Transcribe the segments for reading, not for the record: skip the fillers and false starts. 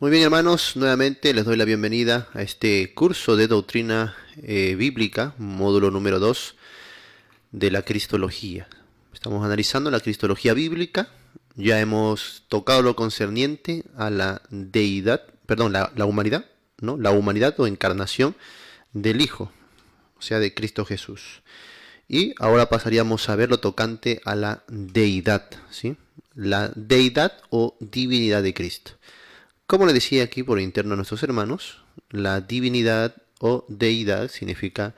Muy bien, hermanos, nuevamente les doy la bienvenida a este curso de doctrina bíblica, módulo número 2 de la Cristología. Estamos analizando la Cristología bíblica. Ya hemos tocado lo concerniente a la deidad, perdón, la humanidad, ¿no? La humanidad o encarnación del Hijo, o sea, de Cristo Jesús. Y ahora pasaríamos a ver lo tocante a la deidad, ¿sí? La deidad o divinidad de Cristo. Como le decía aquí por interno a nuestros hermanos, la divinidad o deidad significa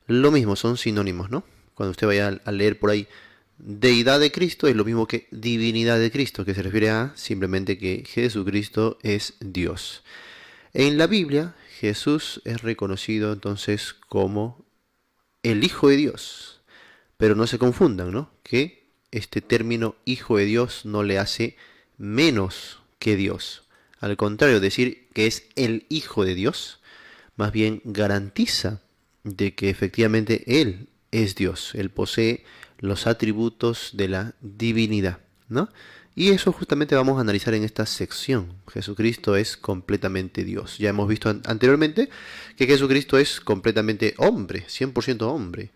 lo mismo, son sinónimos, ¿no? Cuando usted vaya a leer por ahí deidad de Cristo es lo mismo que divinidad de Cristo, que se refiere a simplemente que Jesucristo es Dios. En la Biblia, Jesús es reconocido entonces como el Hijo de Dios. Pero no se confundan, ¿no? Que este término Hijo de Dios no le hace menos que Dios. Al contrario, decir que es el Hijo de Dios, más bien garantiza de que efectivamente Él es Dios. Él posee los atributos de la divinidad, ¿no? Y eso justamente vamos a analizar en esta sección. Jesucristo es completamente Dios. Ya hemos visto anteriormente que Jesucristo es completamente hombre, 100% hombre.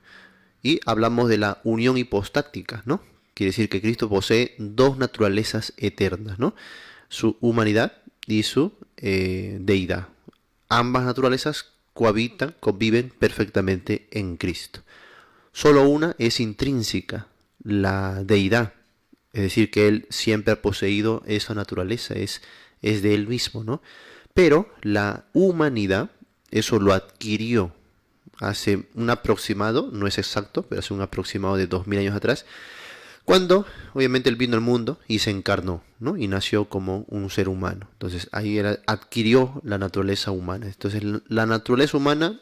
Y hablamos de la unión hipostática, ¿no? Quiere decir que Cristo posee dos naturalezas eternas, ¿no? Su humanidad y su deidad. Ambas naturalezas cohabitan, conviven perfectamente en Cristo. Solo una es intrínseca, la deidad. Es decir, que Él siempre ha poseído esa naturaleza, es de Él mismo, ¿no? Pero la humanidad, eso lo adquirió hace un aproximado, no es exacto, pero hace un aproximado de 2000 años atrás, cuando obviamente él vino al mundo y se encarnó, ¿no? Y nació como un ser humano. Entonces ahí él adquirió la naturaleza humana. Entonces la naturaleza humana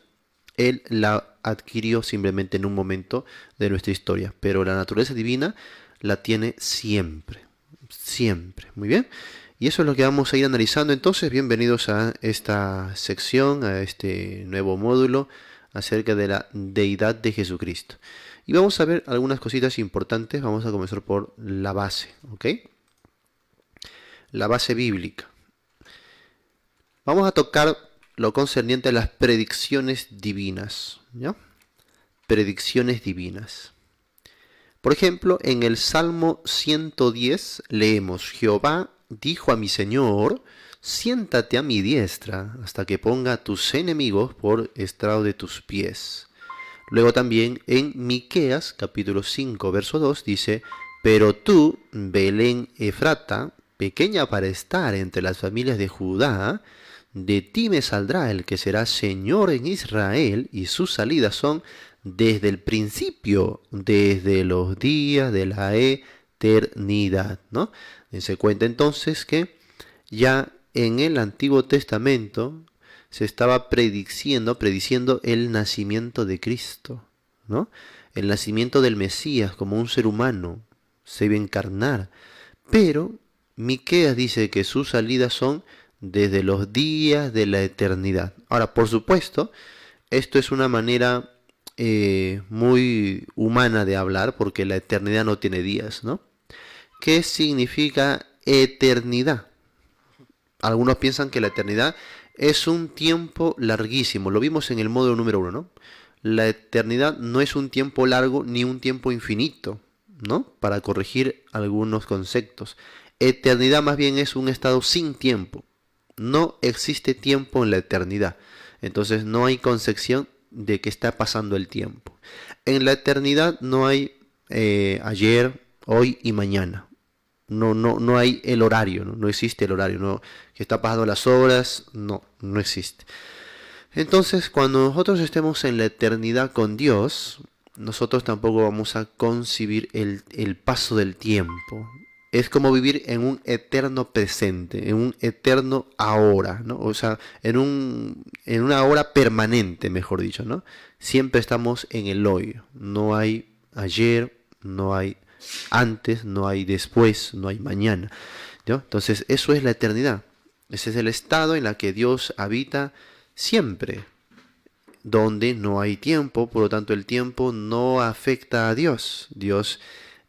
él la adquirió simplemente en un momento de nuestra historia, pero la naturaleza divina la tiene siempre, siempre. Muy bien. Y eso es lo que vamos a ir analizando entonces. Bienvenidos a esta sección, a este nuevo módulo acerca de la deidad de Jesucristo. Y vamos a ver algunas cositas importantes. Vamos a comenzar por la base, ¿ok? La base bíblica. Vamos a tocar lo concerniente a las predicciones divinas, ¿ya? Predicciones divinas. Por ejemplo, en el Salmo 110 leemos: Jehová dijo a mi Señor, siéntate a mi diestra hasta que ponga a tus enemigos por estrado de tus pies. Luego también en Miqueas capítulo 5 verso 2 dice: pero tú, Belén Efrata, pequeña para estar entre las familias de Judá, de ti me saldrá el que será Señor en Israel, y sus salidas son desde el principio, desde los días de la eternidad, ¿no? Se cuenta entonces que ya en el Antiguo Testamento se estaba prediciendo el nacimiento de Cristo, ¿no? El nacimiento del Mesías como un ser humano, se iba a encarnar. Pero Miqueas dice que sus salidas son desde los días de la eternidad. Ahora, por supuesto, esto es una manera muy humana de hablar, porque la eternidad no tiene días, ¿no? ¿Qué significa eternidad? Algunos piensan que la eternidad es un tiempo larguísimo. Lo vimos en el módulo número 1, ¿no? La eternidad no es un tiempo largo ni un tiempo infinito, ¿no? Para corregir algunos conceptos. Eternidad más bien es un estado sin tiempo. No existe tiempo en la eternidad. Entonces no hay concepción de que está pasando el tiempo. En la eternidad no hay ayer, hoy y mañana. No hay el horario, no existe el horario, no, que está pasando las horas, no existe. Entonces, cuando nosotros estemos en la eternidad con Dios, nosotros tampoco vamos a concebir el paso del tiempo. Es como vivir en un eterno presente, en un eterno ahora, ¿no? O sea, en una hora permanente, mejor dicho, ¿no? Siempre estamos en el hoy. No hay ayer, no hay antes, no hay después, no hay mañana, ¿no? Entonces, eso es la eternidad. Ese es el estado en el que Dios habita siempre, donde no hay tiempo, por lo tanto el tiempo no afecta a Dios. Dios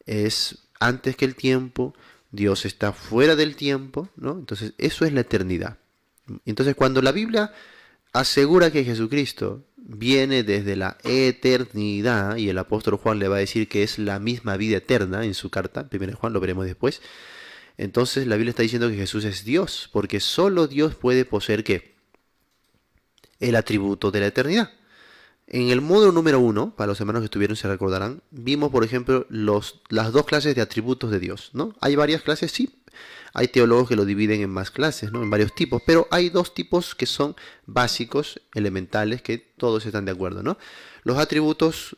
es antes que el tiempo, Dios está fuera del tiempo, ¿no? Entonces eso es la eternidad. Entonces, cuando la Biblia asegura que Jesucristo viene desde la eternidad, y el apóstol Juan le va a decir que es la misma vida eterna en su carta, 1 Juan, lo veremos después, entonces la Biblia está diciendo que Jesús es Dios, porque solo Dios puede poseer ¿qué? El atributo de la eternidad. En el módulo número 1, para los hermanos que estuvieron se recordarán, vimos por ejemplo las dos clases de atributos de Dios, ¿no? Hay varias clases, sí. Hay teólogos que lo dividen en más clases, ¿no? En varios tipos, pero hay dos tipos que son básicos, elementales, que todos están de acuerdo, ¿no? Los atributos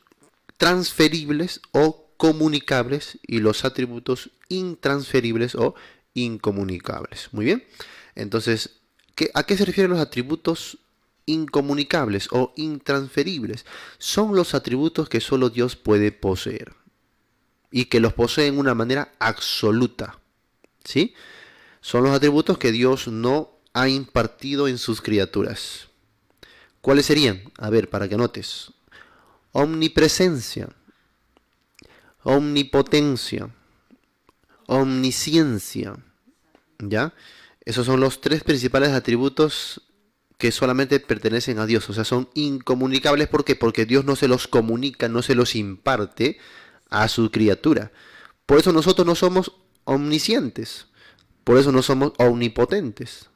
transferibles o comunicables y los atributos intransferibles o incomunicables. Muy bien. Entonces, ¿a qué se refieren los atributos incomunicables o intransferibles? Son los atributos que solo Dios puede poseer y que los posee en una manera absoluta. ¿Sí? Son los atributos que Dios no ha impartido en sus criaturas. ¿Cuáles serían? A ver, para que anotes. Omnipresencia, omnipotencia, omnisciencia. ¿Ya? Esos son los tres principales atributos que solamente pertenecen a Dios. O sea, son incomunicables. ¿Por qué? Porque Dios no se los comunica, no se los imparte a su criatura. Por eso nosotros no somos omniscientes, por eso no somos omnipotentes,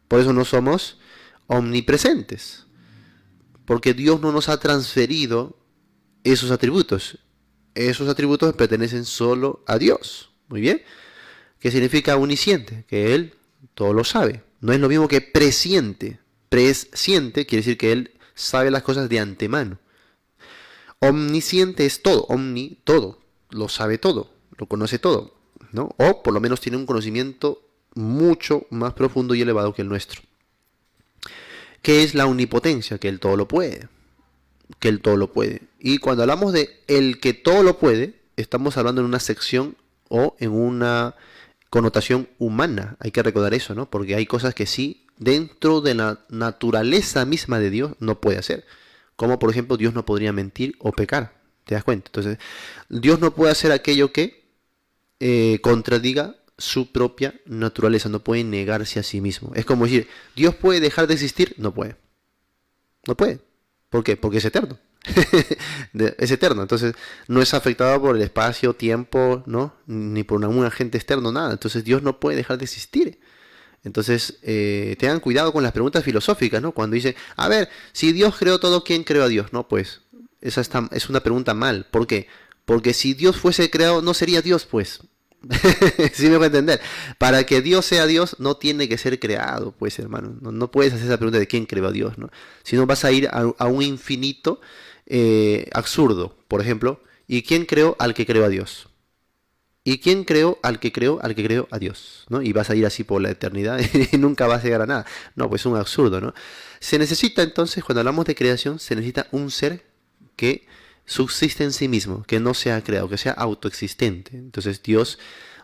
por eso no somos omnipresentes, porque Dios no nos ha transferido esos atributos. Esos atributos pertenecen solo a Dios. Muy bien. ¿Qué significa omnisciente? Que Él todo lo sabe. No es lo mismo que presciente. Presciente quiere decir que Él sabe las cosas de antemano. Omnisciente es todo, todo, lo sabe todo, lo conoce todo, ¿no? O por lo menos tiene un conocimiento mucho más profundo y elevado que el nuestro. ¿Qué es la omnipotencia? Que Él todo lo puede. Que Él todo lo puede. Y cuando hablamos de el que todo lo puede, estamos hablando en una sección o en una connotación humana. Hay que recordar eso, ¿no? Porque hay cosas que sí, dentro de la naturaleza misma de Dios, no puede hacer. Como por ejemplo, Dios no podría mentir o pecar. ¿Te das cuenta? Entonces, Dios no puede hacer aquello que contradiga su propia naturaleza. No puede negarse a sí mismo. Es como decir, ¿Dios puede dejar de existir? No puede. No puede. ¿Por qué? Porque es eterno. Es eterno. Entonces, no es afectado por el espacio, tiempo, ¿no? Ni por un agente externo, nada. Entonces, Dios no puede dejar de existir. Entonces, tengan cuidado con las preguntas filosóficas, ¿no? Cuando dicen, a ver, si Dios creó todo, ¿quién creó a Dios? No, pues, esa es una pregunta mal. ¿Por qué? Porque si Dios fuese creado, no sería Dios, pues. ¿Sí me voy a entender? Para que Dios sea Dios, no tiene que ser creado, pues, hermano. No puedes hacer esa pregunta de quién creó a Dios, ¿no? Si no, vas a ir a un infinito absurdo. Por ejemplo, ¿y quién creó al que creó a Dios? ¿Y quién creó al que creó al que creó a Dios? ¿No? Y vas a ir así por la eternidad y nunca vas a llegar a nada. No, pues es un absurdo, ¿no? Se necesita entonces, cuando hablamos de creación, se necesita un ser que subsiste en sí mismo, que no sea creado, que sea autoexistente. Entonces Dios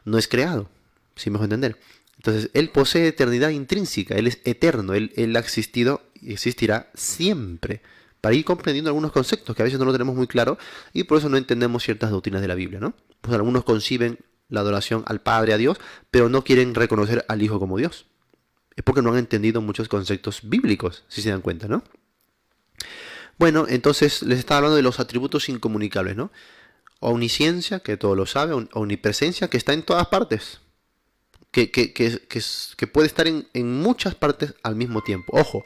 no es creado, si me dejo entender. Entonces Él posee eternidad intrínseca, Él es eterno, Él ha existido y existirá siempre. Para ir comprendiendo algunos conceptos que a veces no lo tenemos muy claro y por eso no entendemos ciertas doctrinas de la Biblia, ¿no? Pues algunos conciben la adoración al Padre, a Dios, pero no quieren reconocer al Hijo como Dios. Es porque no han entendido muchos conceptos bíblicos, si se dan cuenta, ¿no? Bueno, entonces les estaba hablando de los atributos incomunicables, ¿no? Omnisciencia, que todo lo sabe, omnipresencia, que está en todas partes, que puede estar en muchas partes al mismo tiempo. Ojo,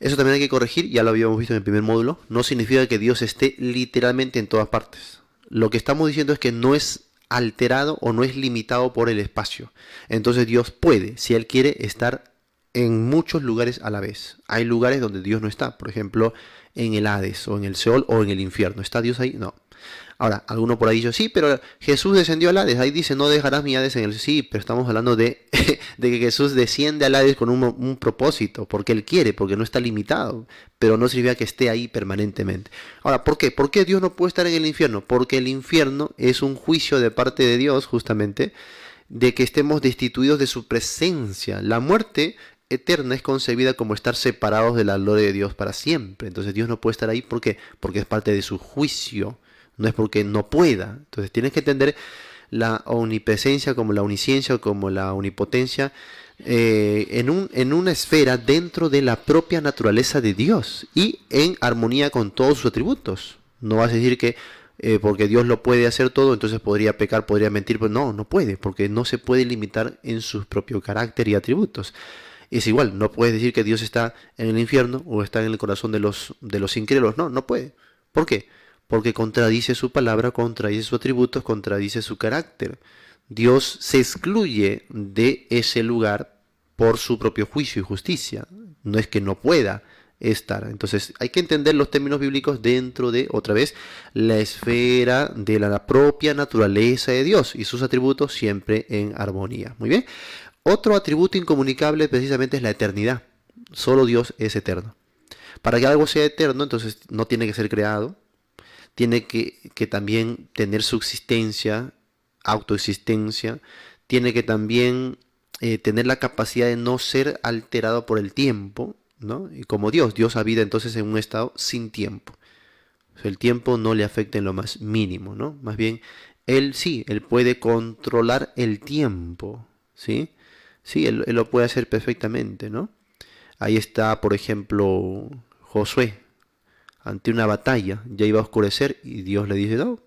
eso también hay que corregir, ya lo habíamos visto en el primer módulo, no significa que Dios esté literalmente en todas partes. Lo que estamos diciendo es que no es alterado o no es limitado por el espacio. Entonces Dios puede, si Él quiere, estar en muchos lugares a la vez. Hay lugares donde Dios no está, por ejemplo, en el Hades, o en el Seol, o en el infierno. ¿Está Dios ahí? No. Ahora, alguno por ahí dice, sí, pero Jesús descendió al Hades. Ahí dice, no dejarás mi Hades en el... Sí, pero estamos hablando de que Jesús desciende al Hades con un propósito, porque Él quiere, porque no está limitado, pero no significa que esté ahí permanentemente. Ahora, ¿por qué? ¿Por qué Dios no puede estar en el infierno? Porque el infierno es un juicio de parte de Dios, justamente, de que estemos destituidos de su presencia. La muerte eterna es concebida como estar separados de la gloria de Dios para siempre. Entonces Dios no puede estar ahí, ¿por qué? Porque es parte de su juicio. No es porque no pueda. Entonces tienes que entender la omnipresencia como la omnisciencia, como la omnipotencia, en una esfera dentro de la propia naturaleza de Dios y en armonía con todos sus atributos. No vas a decir que porque Dios lo puede hacer todo, entonces podría pecar, podría mentir, pero no, no puede, porque no se puede limitar en su propio carácter y atributos. Es igual, no puedes decir que Dios está en el infierno o está en el corazón de los incrédulos, no, no puede. ¿Por qué? Porque contradice su palabra, contradice sus atributos, contradice su carácter. Dios se excluye de ese lugar por su propio juicio y justicia. No es que no pueda estar. Entonces hay que entender los términos bíblicos dentro de, otra vez, la esfera de la propia naturaleza de Dios y sus atributos siempre en armonía. Muy bien. Otro atributo incomunicable precisamente es la eternidad. Solo Dios es eterno. Para que algo sea eterno, entonces no tiene que ser creado, tiene que también tener subsistencia, autoexistencia, tiene que también tener la capacidad de no ser alterado por el tiempo, ¿no? Y como Dios habita entonces en un estado sin tiempo. O sea, el tiempo no le afecta en lo más mínimo, ¿no? Más bien, Él sí, Él puede controlar el tiempo, ¿sí? Sí, él lo puede hacer perfectamente, ¿no? Ahí está, por ejemplo, Josué, ante una batalla, ya iba a oscurecer y Dios le dice, no,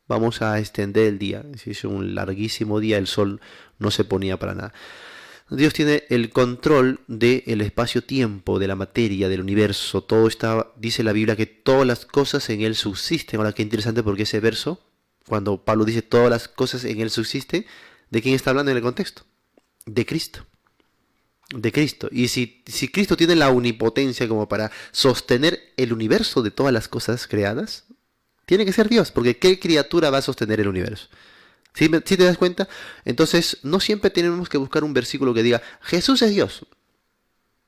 vamos a extender el día. Se hizo un larguísimo día, el sol no se ponía para nada. Dios tiene el control del espacio-tiempo, de la materia, del universo. Todo está, dice la Biblia, que todas las cosas en Él subsisten. Ahora, qué interesante porque ese verso, cuando Pablo dice todas las cosas en Él subsisten, ¿de quién está hablando en el contexto? De Cristo. De Cristo. Y si Cristo tiene la omnipotencia como para sostener el universo de todas las cosas creadas, tiene que ser Dios, porque ¿qué criatura va a sostener el universo? ¿Sí, te das cuenta? Entonces, no siempre tenemos que buscar un versículo que diga, Jesús es Dios.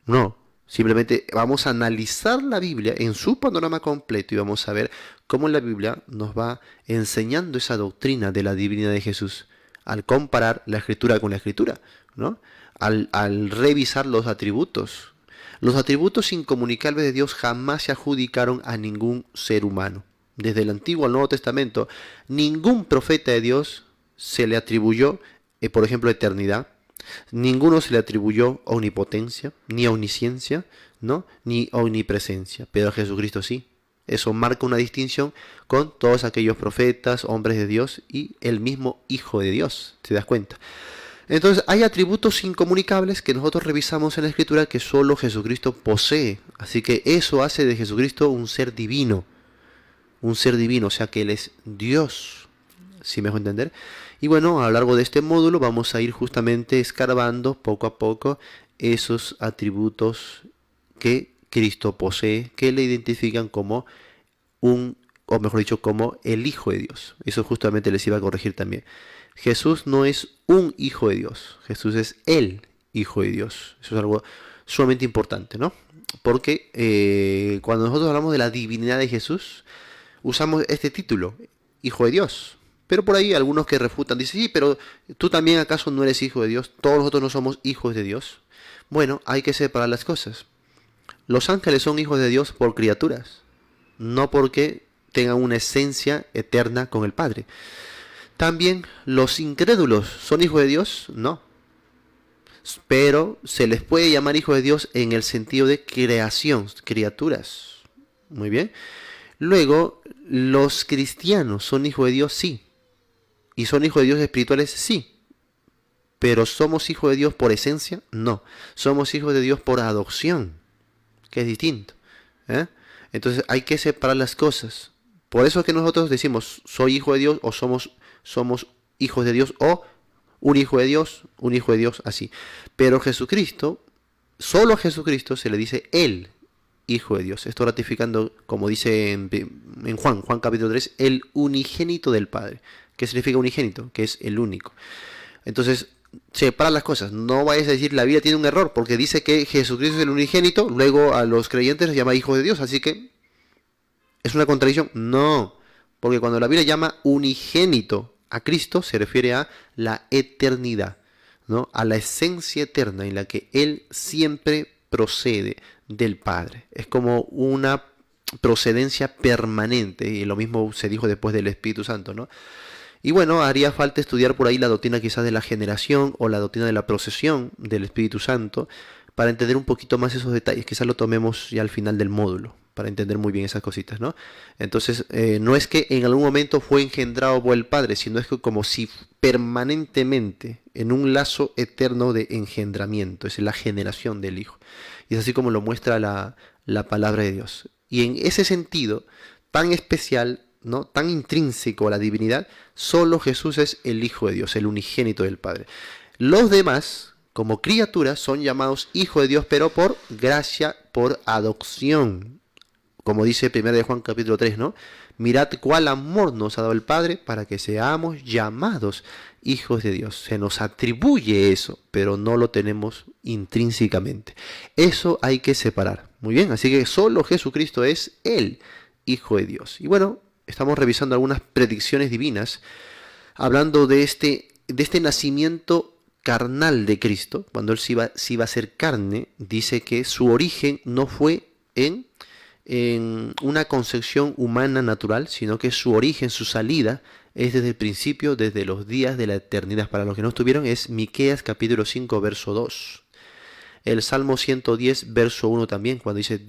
No, simplemente vamos a analizar la Biblia en su panorama completo y vamos a ver cómo la Biblia nos va enseñando esa doctrina de la divinidad de Jesús al comparar la escritura con la escritura, ¿no? Al revisar los atributos. Los atributos incomunicables de Dios jamás se adjudicaron a ningún ser humano. Desde el Antiguo al Nuevo Testamento, ningún profeta de Dios se le atribuyó, por ejemplo, eternidad. Ninguno se le atribuyó omnipotencia, ni omnisciencia, ¿no? Ni omnipresencia. Pero a Jesucristo sí. Eso marca una distinción con todos aquellos profetas, hombres de Dios y el mismo Hijo de Dios. ¿Te das cuenta? Entonces hay atributos incomunicables que nosotros revisamos en la Escritura que solo Jesucristo posee. Así que eso hace de Jesucristo un ser divino. Un ser divino, o sea que Él es Dios. ¿Sí me dejo entender? Y bueno, a lo largo de este módulo vamos a ir justamente escarbando poco a poco esos atributos que Cristo posee, que le identifican como o mejor dicho, como el Hijo de Dios. Eso justamente les iba a corregir también. Jesús no es un Hijo de Dios, Jesús es el Hijo de Dios. Eso es algo sumamente importante, ¿no? Porque cuando nosotros hablamos de la divinidad de Jesús, usamos este título, Hijo de Dios. Pero por ahí algunos que refutan, dicen, sí, pero tú también acaso no eres hijo de Dios, todos nosotros no somos hijos de Dios. Bueno, hay que separar las cosas. Los ángeles son hijos de Dios por criaturas, no porque tengan una esencia eterna con el Padre. También los incrédulos son hijos de Dios, no. Pero se les puede llamar hijos de Dios en el sentido de creación, criaturas. Muy bien. Luego, los cristianos son hijos de Dios, sí. ¿Y son hijos de Dios espirituales? Sí. ¿Pero somos hijos de Dios por esencia? No. Somos hijos de Dios por adopción, que es distinto. Entonces hay que separar las cosas. Por eso es que nosotros decimos, soy hijo de Dios o somos hijos de Dios o un hijo de Dios, así. Pero Jesucristo, solo a Jesucristo se le dice el Hijo de Dios. Esto ratificando, como dice en Juan capítulo 3, el unigénito del Padre. ¿Qué significa unigénito? Que es el único. Entonces, separa las cosas. No vayas a decir la Biblia tiene un error, porque dice que Jesucristo es el unigénito, luego a los creyentes les llama hijos de Dios, así que ¿es una contradicción? No, porque cuando la Biblia llama unigénito a Cristo, se refiere a la eternidad, ¿no? A la esencia eterna en la que Él siempre procede del Padre. Es como una procedencia permanente, y lo mismo se dijo después del Espíritu Santo, ¿no? Y bueno, haría falta estudiar por ahí la doctrina quizás de la generación o la doctrina de la procesión del Espíritu Santo para entender un poquito más esos detalles. Quizás lo tomemos ya al final del módulo para entender muy bien esas cositas, ¿no? Entonces, no es que en algún momento fue engendrado por el Padre, sino es que como si permanentemente en un lazo eterno de engendramiento, es la generación del Hijo. Y es así como lo muestra la palabra de Dios. Y en ese sentido tan especial, ¿no?, tan intrínseco a la divinidad, solo Jesús es el Hijo de Dios, el unigénito del Padre. Los demás, como criaturas, son llamados Hijo de Dios, pero por gracia, por adopción. Como dice 1 de Juan capítulo 3, ¿no? Mirad cuál amor nos ha dado el Padre para que seamos llamados hijos de Dios. Se nos atribuye eso, pero no lo tenemos intrínsecamente. Eso hay que separar. Muy bien, así que solo Jesucristo es el Hijo de Dios. Y bueno, estamos revisando algunas predicciones divinas, hablando de este nacimiento carnal de Cristo. Cuando Él se iba a hacer carne, dice que su origen no fue en una concepción humana natural, sino que su origen, su salida, es desde el principio, desde los días de la eternidad. Para los que no estuvieron, es Miqueas capítulo 5, verso 2. El Salmo 110, verso 1 también, cuando dice,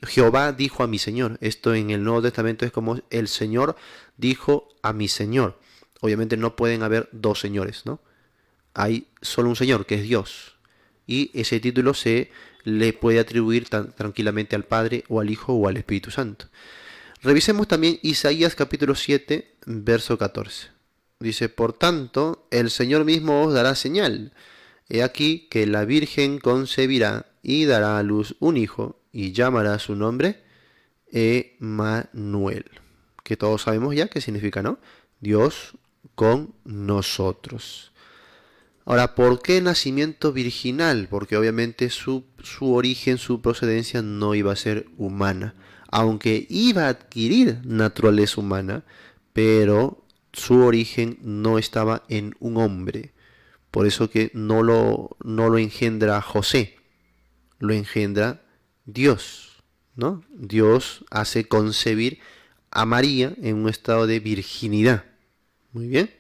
Jehová dijo a mi Señor. Esto en el Nuevo Testamento es como el Señor dijo a mi Señor. Obviamente no pueden haber dos señores, ¿no? Hay solo un Señor, que es Dios. Y ese título se le puede atribuir tranquilamente al Padre o al Hijo o al Espíritu Santo. Revisemos también Isaías capítulo 7, verso 14. Dice, por tanto, el Señor mismo os dará señal. He aquí que la Virgen concebirá y dará a luz un hijo y llamará su nombre Emmanuel. Que todos sabemos ya qué significa, ¿no? Dios con nosotros. Ahora, ¿por qué nacimiento virginal? Porque obviamente su origen, su procedencia no iba a ser humana, aunque iba a adquirir naturaleza humana, pero su origen no estaba en un hombre. Por eso que no lo engendra José, lo engendra Dios, ¿no? Dios hace concebir a María en un estado de virginidad. Muy bien.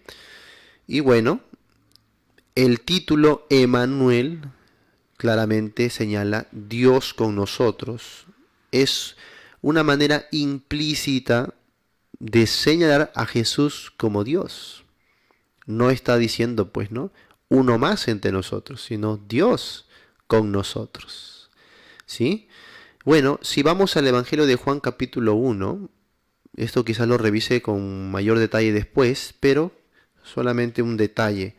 Y bueno, el título Emmanuel claramente señala Dios con nosotros. Es una manera implícita de señalar a Jesús como Dios. No está diciendo, pues, ¿no?, uno más entre nosotros, sino Dios con nosotros. ¿Sí? Bueno, si vamos al Evangelio de Juan capítulo 1, esto quizás lo revise con mayor detalle después, pero solamente un detalle.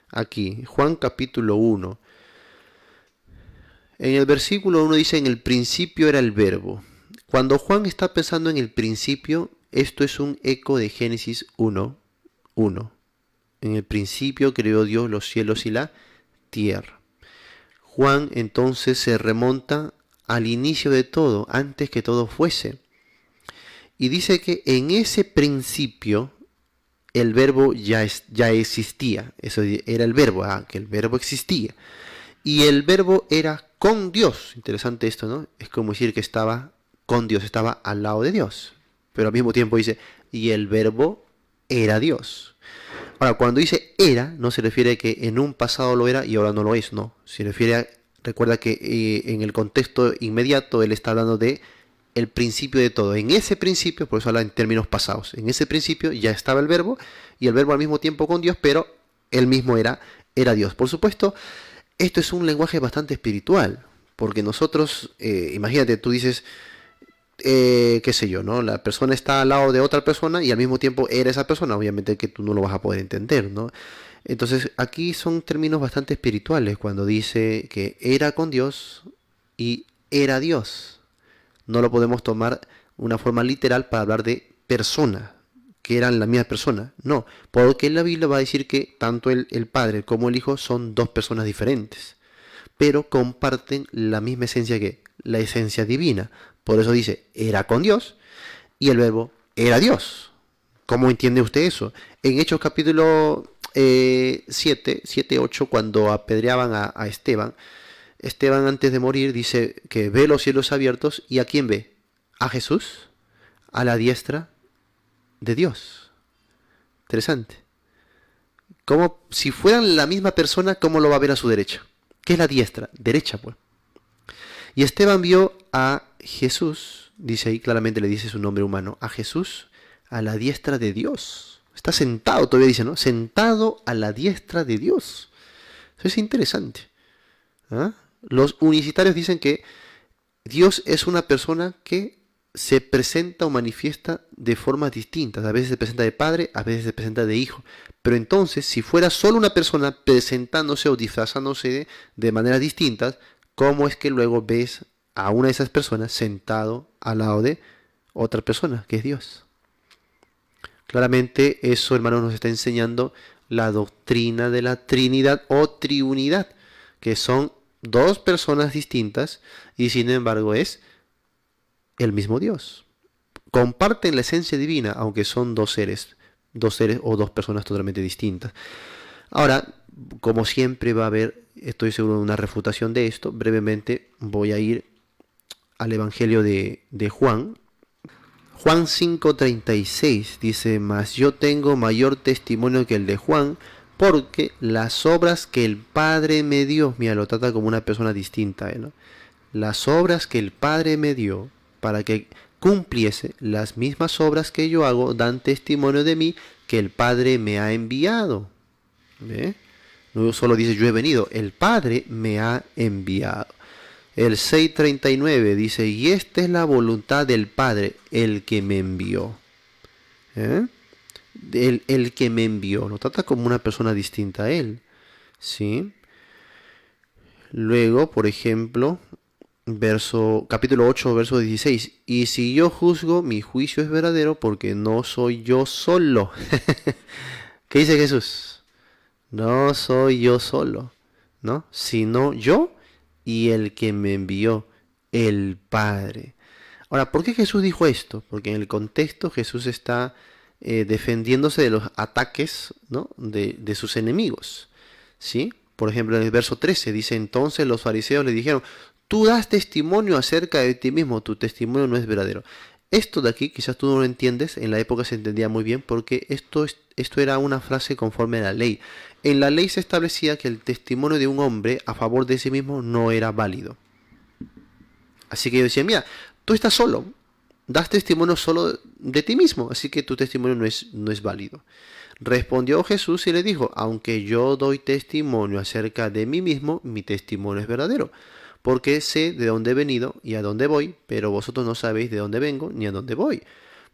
Aquí, Juan capítulo 1. En el versículo 1 dice, en el principio era el verbo. Cuando Juan está pensando en el principio, esto es un eco de Génesis 1:1. En el principio creó Dios los cielos y la tierra. Juan entonces se remonta al inicio de todo, antes que todo fuese. Y dice que en ese principio el verbo ya existía. Eso era el verbo, que el verbo existía. Y el verbo era con Dios. Interesante esto, ¿no? Es como decir que estaba con Dios, estaba al lado de Dios. Pero al mismo tiempo dice, y el verbo era Dios. Ahora, cuando dice era, no se refiere a que en un pasado lo era y ahora no lo es, no. Se refiere a, recuerda que en el contexto inmediato él está hablando de el principio de todo. En ese principio, por eso habla en términos pasados, en ese principio ya estaba el verbo y el verbo al mismo tiempo con Dios, pero él mismo era Dios. Por supuesto, esto es un lenguaje bastante espiritual, porque nosotros, imagínate, tú dices, qué sé yo, ¿no? La persona está al lado de otra persona y al mismo tiempo era esa persona, obviamente que tú no lo vas a poder entender, ¿no? Entonces aquí son términos bastante espirituales cuando dice que era con Dios y era Dios. No lo podemos tomar una forma literal para hablar de personas, que eran la misma persona. No, porque en la Biblia va a decir que tanto el Padre como el Hijo son dos personas diferentes, pero comparten la misma esencia, que la esencia divina. Por eso dice, era con Dios y el verbo era Dios. ¿Cómo entiende usted eso? En Hechos capítulo 7:8, cuando apedreaban a Esteban, Esteban antes de morir dice que ve los cielos abiertos, ¿y a quién ve? A Jesús, a la diestra de Dios. Interesante. Como si fueran la misma persona, ¿cómo lo va a ver a su derecha? ¿Qué es la diestra? Derecha, pues. Y Esteban vio a Jesús, dice ahí claramente, le dice su nombre humano, a Jesús a la diestra de Dios. Está sentado, todavía dice, ¿no? Sentado a la diestra de Dios. Eso es interesante. ¿Ah? Los unicitarios dicen que Dios es una persona que se presenta o manifiesta de formas distintas. A veces se presenta de padre, a veces se presenta de hijo. Pero entonces, si fuera solo una persona presentándose o disfrazándose de maneras distintas, ¿cómo es que luego ves a una de esas personas sentado al lado de otra persona, que es Dios? Claramente eso, hermanos, nos está enseñando la doctrina de la Trinidad o Triunidad, que son dos personas distintas y sin embargo es el mismo Dios. Comparten la esencia divina, aunque son dos seres o dos personas totalmente distintas. Ahora, como siempre va a haber, estoy seguro de una refutación de esto, brevemente voy a ir al Evangelio de Juan. Juan 5:36 dice, mas yo tengo mayor testimonio que el de Juan, porque las obras que el Padre me dio, mira, lo trata como una persona distinta, ¿no? Las obras que el Padre me dio para que cumpliese las mismas obras que yo hago, dan testimonio de mí que el Padre me ha enviado. ¿Ve? No solo dice yo he venido, el Padre me ha enviado. El 6:39 dice, y esta es la voluntad del Padre, el que me envió. ¿Eh? El que me envió, lo trata como una persona distinta a él. ¿Sí? Luego, por ejemplo, capítulo 8, verso 16. Y si yo juzgo, mi juicio es verdadero porque no soy yo solo. ¿Qué dice Jesús? No soy yo solo, ¿no? Sino yo y el que me envió, el Padre. Ahora, ¿por qué Jesús dijo esto? Porque en el contexto Jesús está defendiéndose de los ataques, ¿no? de sus enemigos. ¿Sí? Por ejemplo, en el verso 13 dice, entonces los fariseos le dijeron, tú das testimonio acerca de ti mismo, tu testimonio no es verdadero. Esto de aquí, quizás tú no lo entiendes, en la época se entendía muy bien porque esto era una frase conforme a la ley. En la ley se establecía que el testimonio de un hombre a favor de sí mismo no era válido. Así que yo decía, mira, tú estás solo, das testimonio solo de ti mismo, así que tu testimonio no es válido. Respondió Jesús y le dijo, aunque yo doy testimonio acerca de mí mismo, mi testimonio es verdadero, porque sé de dónde he venido y a dónde voy, pero vosotros no sabéis de dónde vengo ni a dónde voy.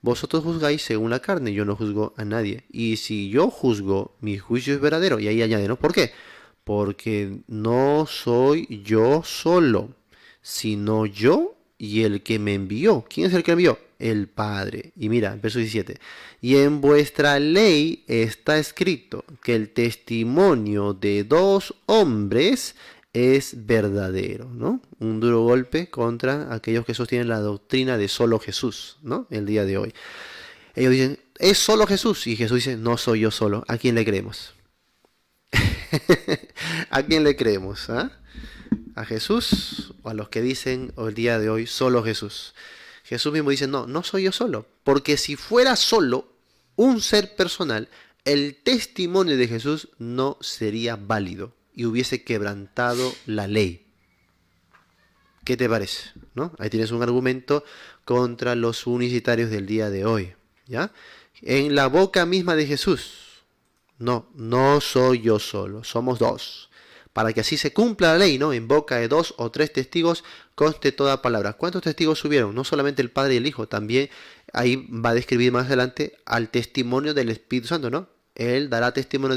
Vosotros juzgáis según la carne, yo no juzgo a nadie. Y si yo juzgo, mi juicio es verdadero. Y ahí añade, ¿no? ¿Por qué? Porque no soy yo solo, sino yo y el que me envió. ¿Quién es el que me envió? El Padre. Y mira, verso 17. Y en vuestra ley está escrito que el testimonio de dos hombres es verdadero, ¿no? Un duro golpe contra aquellos que sostienen la doctrina de solo Jesús, ¿no? El día de hoy. Ellos dicen, es solo Jesús. Y Jesús dice, no soy yo solo. ¿A quién le creemos? ¿A quién le creemos? ¿Ah? ¿A Jesús o a los que dicen el día de hoy solo Jesús? Jesús mismo dice, no, no soy yo solo. Porque si fuera solo un ser personal, el testimonio de Jesús no sería válido y hubiese quebrantado la ley. ¿Qué te parece? ¿No? Ahí tienes un argumento contra los unicitarios del día de hoy. ¿Ya? En la boca misma de Jesús. No, no soy yo solo, somos dos. Para que así se cumpla la ley, ¿no? En boca de 2 o 3 testigos conste toda palabra. ¿Cuántos testigos subieron? No solamente el Padre y el Hijo, también ahí va a describir más adelante al testimonio del Espíritu Santo, ¿no? Él dará testimonio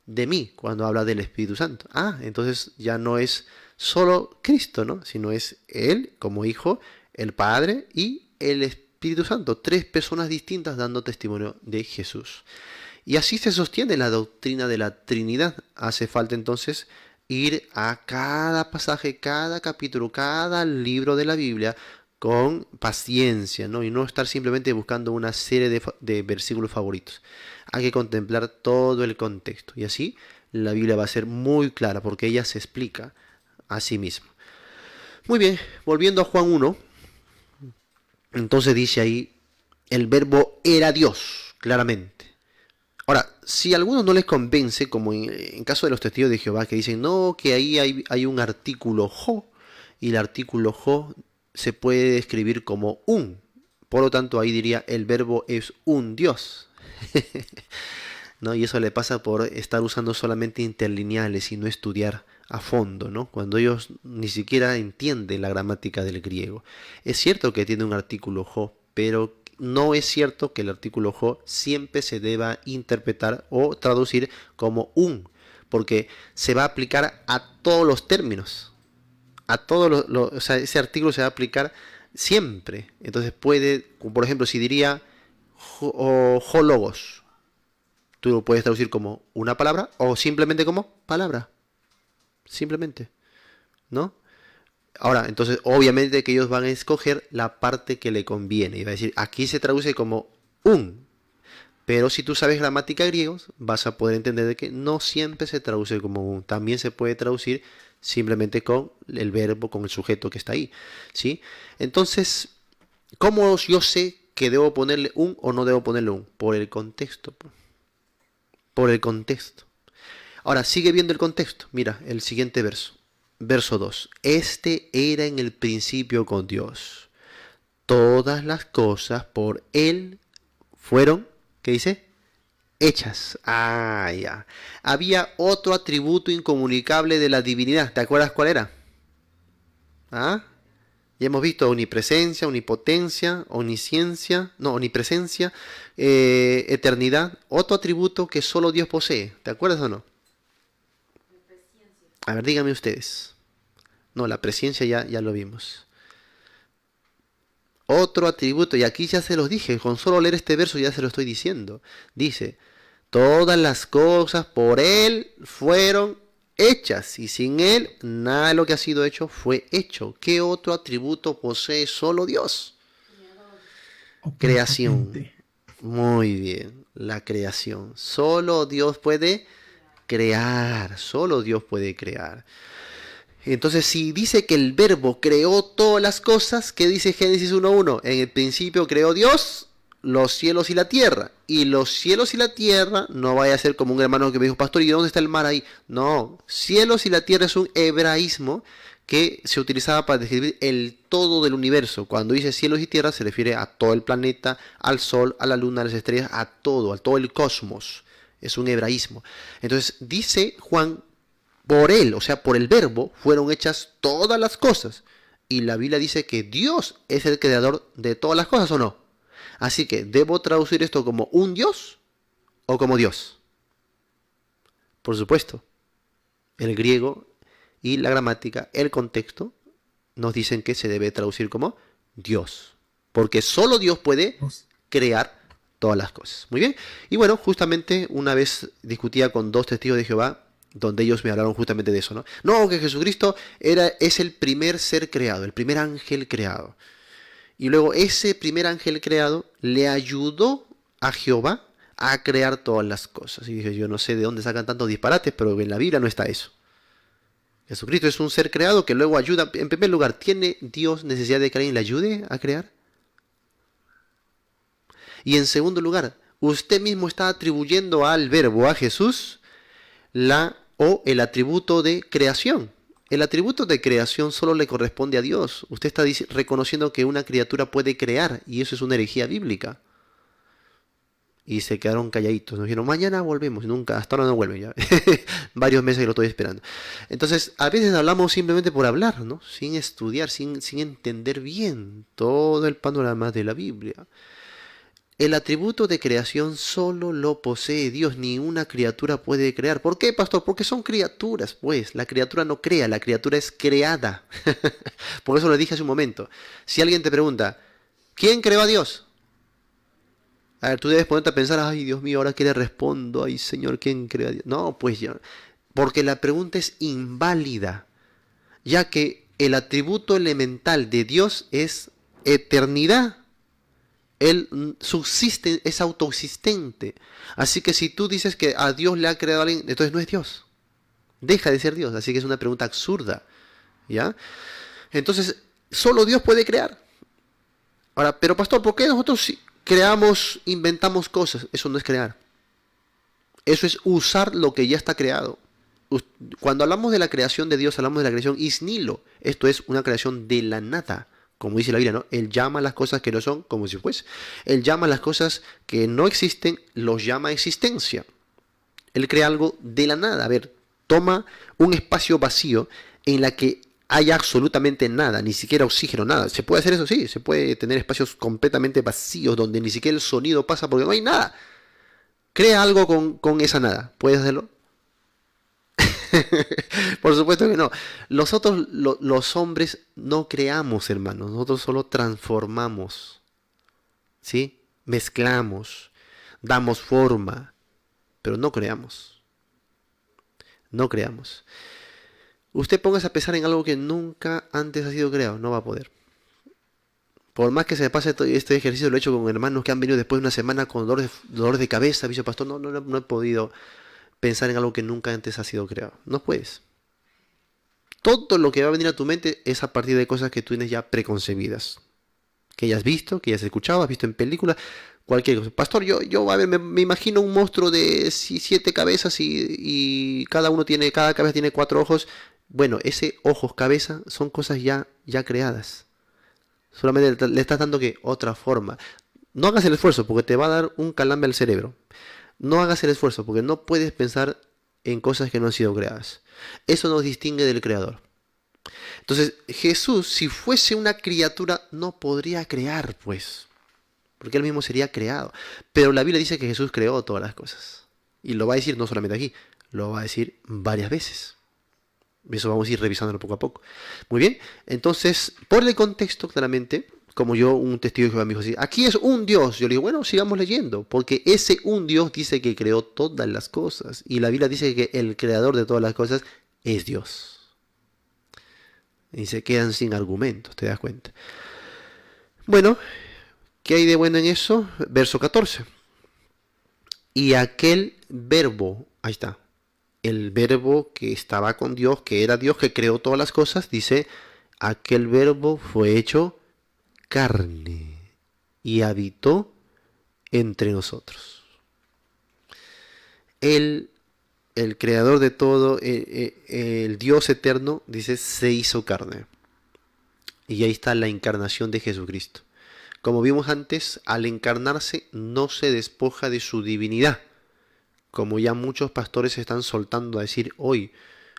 de mí cuando habla del Espíritu Santo. Ah, entonces ya no es solo Cristo, ¿no? Sino es Él como Hijo, el Padre y el Espíritu Santo. 3 personas distintas dando testimonio de Jesús. Y así se sostiene la doctrina de la Trinidad. Hace falta entonces ir a cada pasaje, cada capítulo, cada libro de la Biblia con paciencia, ¿no? Y no estar simplemente buscando una serie de versículos favoritos. Hay que contemplar todo el contexto. Y así la Biblia va a ser muy clara porque ella se explica a sí misma. Muy bien, volviendo a Juan 1. Entonces dice ahí, el verbo era Dios, claramente. Ahora, si a algunos no les convence, como en caso de los testigos de Jehová, que dicen, no, que ahí hay un artículo jo, y el artículo jo se puede escribir como un. Por lo tanto, ahí diría, el verbo es un Dios. ¿No? Y eso le pasa por estar usando solamente interlineales y no estudiar a fondo, ¿no? Cuando ellos ni siquiera entienden la gramática del griego. Es cierto que tiene un artículo jo, pero no es cierto que el artículo jo siempre se deba interpretar o traducir como un, porque se va a aplicar a todos los términos, a todos o sea, ese artículo se va a aplicar siempre. Entonces puede, por ejemplo, si diría jólogos, tú lo puedes traducir como una palabra o simplemente como palabra. Simplemente, ¿no? Ahora, entonces, obviamente que ellos van a escoger la parte que le conviene. Y va a decir, aquí se traduce como un. Pero si tú sabes gramática griegos, vas a poder entender de que no siempre se traduce como un. También se puede traducir simplemente con el verbo, con el sujeto que está ahí, ¿sí? Entonces, ¿cómo yo sé que debo ponerle un o no debo ponerle un? Por el contexto. Por el contexto. Ahora, sigue viendo el contexto. Mira, el siguiente verso. Verso 2. Este era en el principio con Dios. Todas las cosas por Él fueron, ¿qué dice? Hechas. Ah, ya. Había otro atributo incomunicable de la divinidad. ¿Te acuerdas cuál era? ¿Ah? Ya hemos visto omnipresencia, omnipotencia, omnisciencia, no, omnipresencia, eternidad. Otro atributo que solo Dios posee. ¿Te acuerdas o no? A ver, díganme ustedes. No, la presencia ya lo vimos. Otro atributo, y aquí ya se los dije, con solo leer este verso ya se lo estoy diciendo. Dice, todas las cosas por Él fueron hechas, y sin Él nada de lo que ha sido hecho fue hecho. ¿Qué otro atributo posee solo Dios? Creación. Muy bien, la creación. Solo Dios puede crear, solo Dios puede crear. Entonces, si dice que el verbo creó todas las cosas, ¿qué dice Génesis 1.1? En el principio creó Dios los cielos y la tierra. Y los cielos y la tierra, no vaya a ser como un hermano que me dijo, pastor, ¿y dónde está el mar ahí? No, cielos y la tierra es un hebraísmo que se utilizaba para describir el todo del universo. Cuando dice cielos y tierra se refiere a todo el planeta, al sol, a la luna, a las estrellas, a todo el cosmos. Es un hebraísmo. Entonces, dice Juan, por Él, o sea, por el verbo, fueron hechas todas las cosas. Y la Biblia dice que Dios es el creador de todas las cosas, ¿o no? Así que, ¿debo traducir esto como un Dios o como Dios? Por supuesto, el griego y la gramática, el contexto, nos dicen que se debe traducir como Dios. Porque solo Dios puede crear todas las cosas. Muy bien. Y bueno, justamente una vez discutía con dos testigos de Jehová, donde ellos me hablaron justamente de eso, ¿no? No, que Jesucristo es el primer ser creado, el primer ángel creado. Y luego ese primer ángel creado le ayudó a Jehová a crear todas las cosas. Y dije, yo no sé de dónde sacan tantos disparates, pero en la Biblia no está eso. Jesucristo es un ser creado que luego ayuda. En primer lugar, ¿tiene Dios necesidad de que alguien le ayude a crear? Y en segundo lugar, usted mismo está atribuyendo al verbo, a Jesús, el atributo de creación. El atributo de creación solo le corresponde a Dios. Usted está reconociendo que una criatura puede crear, y eso es una herejía bíblica. Y se quedaron calladitos. Nos dijeron, mañana volvemos. Y nunca, hasta ahora no vuelven ya. Varios meses que lo estoy esperando. Entonces, a veces hablamos simplemente por hablar, ¿no? Sin estudiar, sin entender bien todo el panorama de la Biblia. El atributo de creación solo lo posee Dios, ni una criatura puede crear. ¿Por qué, pastor? Porque son criaturas, pues. La criatura no crea, la criatura es creada. Por eso lo dije hace un momento. Si alguien te pregunta, ¿quién creó a Dios? A ver, tú debes ponerte a pensar, ay, Dios mío, ahora qué le respondo, ay, Señor, ¿quién creó a Dios? No, pues ya. Porque la pregunta es inválida, ya que el atributo elemental de Dios es eternidad. Él subsiste, es autoexistente. Así que si tú dices que a Dios le ha creado a alguien, entonces no es Dios. Deja de ser Dios. Así que es una pregunta absurda. ¿Ya? Entonces, solo Dios puede crear. Ahora, pero pastor, ¿por qué nosotros creamos, inventamos cosas? Eso no es crear. Eso es usar lo que ya está creado. Cuando hablamos de la creación de Dios, hablamos de la creación ex nihilo. Esto es una creación de la nada. Como dice la Biblia, ¿no? Él llama a las cosas que no son como si fuese. Él llama a las cosas que no existen, los llama a existencia. Él crea algo de la nada. A ver, toma un espacio vacío en la que haya absolutamente nada, ni siquiera oxígeno, nada. ¿Se puede hacer eso? Sí, se puede tener espacios completamente vacíos donde ni siquiera el sonido pasa porque no hay nada. Crea algo con esa nada. ¿Puedes hacerlo? Por supuesto que no. Nosotros, los hombres, no creamos, hermanos. Nosotros solo transformamos. ¿Sí? Mezclamos. Damos forma. Pero no creamos. No creamos. Usted póngase a pensar en algo que nunca antes ha sido creado. No va a poder. Por más que se pase este ejercicio, lo he hecho con hermanos que han venido después de una semana con dolores de cabeza, vicepastor. No he podido pensar en algo que nunca antes ha sido creado. No puedes. Todo lo que va a venir a tu mente es a partir de cosas que tú tienes ya preconcebidas. Que hayas visto, que hayas escuchado, has visto en películas, cualquier cosa. Pastor, yo a ver, me imagino un monstruo de 7 cabezas y cada cabeza tiene 4 ojos. Bueno, ese ojos, cabeza, son cosas ya creadas. Solamente le estás dando que otra forma. No hagas el esfuerzo porque te va a dar un calambre al cerebro. No hagas el esfuerzo porque no puedes pensar en cosas que no han sido creadas. Eso nos distingue del Creador. Entonces, Jesús, si fuese una criatura, no podría crear, pues. Porque él mismo sería creado. Pero la Biblia dice que Jesús creó todas las cosas. Y lo va a decir no solamente aquí, lo va a decir varias veces. Eso vamos a ir revisándolo poco a poco. Muy bien, entonces, por el contexto, claramente, como un testigo de Jehová me dijo así, aquí es un Dios. Yo le digo, bueno, sigamos leyendo, porque ese un Dios dice que creó todas las cosas. Y la Biblia dice que el creador de todas las cosas es Dios. Y se quedan sin argumentos, ¿te das cuenta? Bueno, ¿qué hay de bueno en eso? Verso 14. Y aquel verbo, ahí está, el verbo que estaba con Dios, que era Dios, que creó todas las cosas, dice, aquel verbo fue hecho carne y habitó entre nosotros. El creador de todo, el Dios eterno, dice, se hizo carne. Y ahí está la encarnación de Jesucristo. Como vimos antes, al encarnarse no se despoja de su divinidad. Como ya muchos pastores están soltando a decir hoy,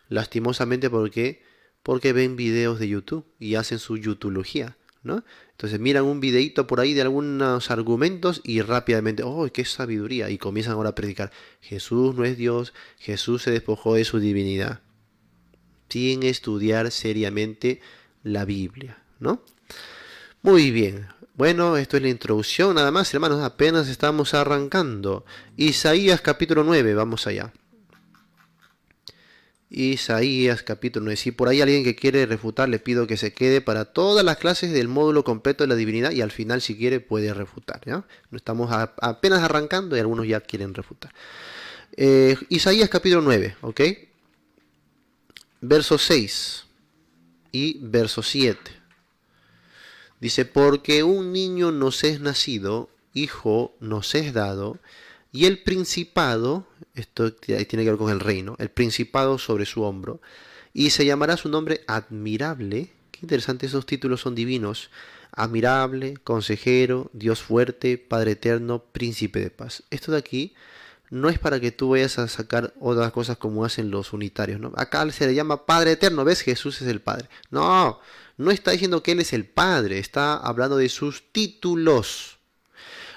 lastimosamente, porque ven videos de YouTube y hacen su youtubología, ¿no? Entonces miran un videito por ahí de algunos argumentos y rápidamente, ¡oh, qué sabiduría! Y comienzan ahora a predicar, Jesús no es Dios, Jesús se despojó de su divinidad. Sin estudiar seriamente la Biblia, ¿no? Muy bien. Bueno, esto es la introducción, nada más, hermanos, apenas estamos arrancando. Isaías capítulo 9, vamos allá. Isaías capítulo 9. Si por ahí alguien que quiere refutar, le pido que se quede para todas las clases del módulo completo de la divinidad y al final, si quiere, puede refutar, ¿ya? Estamos apenas arrancando y algunos ya quieren refutar. Isaías capítulo 9, ¿ok? Verso 6 y verso 7. Dice, porque un niño nos es nacido, hijo nos es dado, y el principado, esto tiene que ver con el reino, el principado sobre su hombro, y se llamará su nombre admirable. Qué interesante, esos títulos son divinos. Admirable, consejero, Dios fuerte, Padre eterno, príncipe de paz. Esto de aquí no es para que tú vayas a sacar otras cosas como hacen los unitarios, ¿no? Acá se le llama Padre eterno, ¿ves? Jesús es el Padre. No está diciendo que Él es el Padre, está hablando de sus títulos.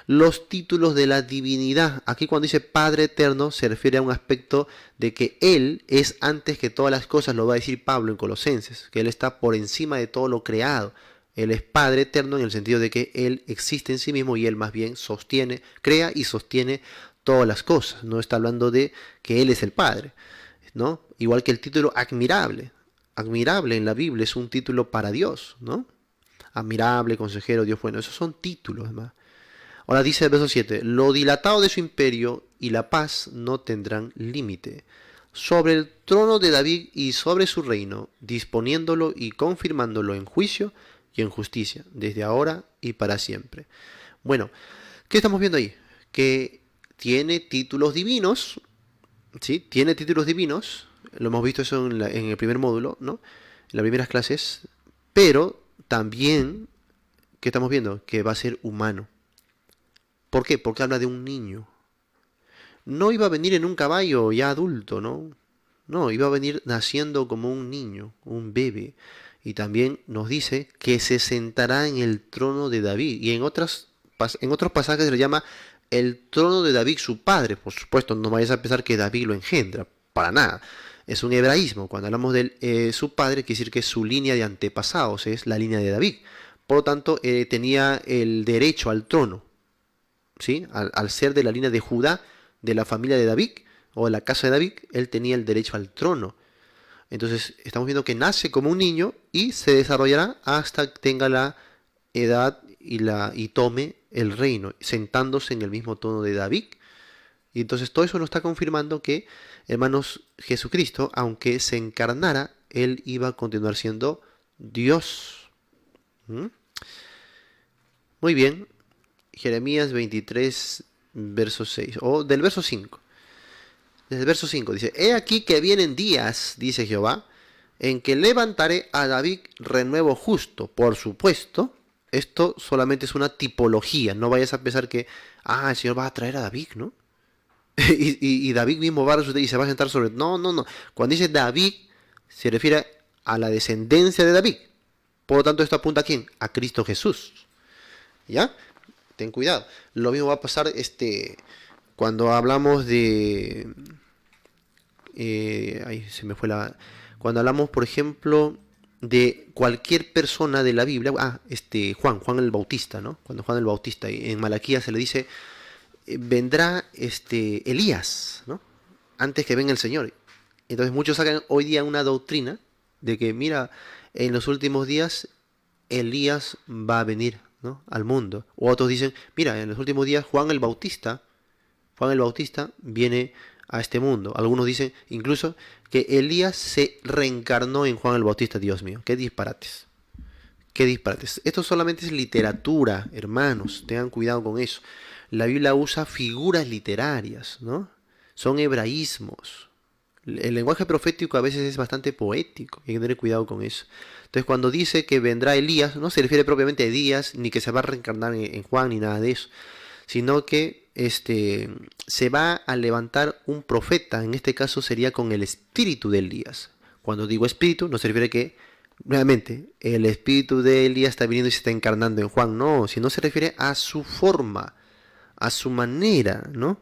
Los títulos de la divinidad. Aquí cuando dice Padre eterno se refiere a un aspecto de que Él es antes que todas las cosas, lo va a decir Pablo en Colosenses, que Él está por encima de todo lo creado. Él es Padre eterno en el sentido de que Él existe en sí mismo y Él más bien sostiene, crea y sostiene todas las cosas. No está hablando de que Él es el Padre, ¿no? Igual que el título admirable. Admirable en la Biblia es un título para Dios, ¿no? Admirable, consejero, Dios bueno, esos son títulos, además. Ahora dice el verso 7, lo dilatado de su imperio y la paz no tendrán límite. Sobre el trono de David y sobre su reino, disponiéndolo y confirmándolo en juicio y en justicia, desde ahora y para siempre. Bueno, ¿qué estamos viendo ahí? Que tiene títulos divinos, ¿sí? Tiene títulos divinos, lo hemos visto eso en el primer módulo, ¿no? En las primeras clases, pero también, ¿qué estamos viendo? Que va a ser humano. ¿Por qué? Porque habla de un niño. No iba a venir en un caballo ya adulto, ¿no? No, iba a venir naciendo como un niño, un bebé. Y también nos dice que se sentará en el trono de David. Y en otros pasajes se le llama el trono de David su padre. Por supuesto, no vayas a pensar que David lo engendra. Para nada. Es un hebraísmo. Cuando hablamos de su padre, quiere decir que es su línea de antepasados, es la línea de David. Por lo tanto, tenía el derecho al trono. ¿Sí? Al ser de la línea de Judá, de la familia de David, o de la casa de David, él tenía el derecho al trono. Entonces estamos viendo que nace como un niño y se desarrollará hasta que tenga la edad y tome el reino, sentándose en el mismo trono de David. Y entonces todo eso nos está confirmando que, hermanos, Jesucristo, aunque se encarnara, él iba a continuar siendo Dios. ¿Mm? Muy bien, Jeremías 23, verso 6, o del verso 5. Desde el verso 5 dice, he aquí que vienen días, dice Jehová, en que levantaré a David renuevo justo. Por supuesto, esto solamente es una tipología. No vayas a pensar que, el Señor va a traer a David, ¿no? y David mismo va a resucitar y se va a sentar sobre... No, no, no. Cuando dice David, se refiere a la descendencia de David. Por lo tanto, esto apunta ¿a quién? A Cristo Jesús. ¿Ya? Ten cuidado. Lo mismo va a pasar cuando hablamos de... ahí se me fue la... Cuando hablamos, por ejemplo, de cualquier persona de la Biblia, Juan el Bautista, ¿no? Cuando Juan el Bautista, en Malaquías se le dice, vendrá Elías, ¿no? Antes que venga el Señor. Entonces muchos sacan hoy día una doctrina de que, mira, en los últimos días Elías va a venir, ¿no? Al mundo. O otros dicen, mira, en los últimos días Juan el Bautista viene a este mundo. Algunos dicen incluso que Elías se reencarnó en Juan el Bautista. Dios mío, qué disparates. Qué disparates. Esto solamente es literatura, hermanos. Tengan cuidado con eso. La Biblia usa figuras literarias, ¿no? Son hebraísmos. El lenguaje profético a veces es bastante poético. Hay que tener cuidado con eso. Entonces, cuando dice que vendrá Elías, no se refiere propiamente a Elías, ni que se va a reencarnar en Juan, ni nada de eso. Sino que se va a levantar un profeta. En este caso sería con el espíritu de Elías. Cuando digo espíritu, no se refiere que, nuevamente, el espíritu de Elías está viniendo y se está encarnando en Juan. No, sino se refiere a su forma, a su manera, ¿no?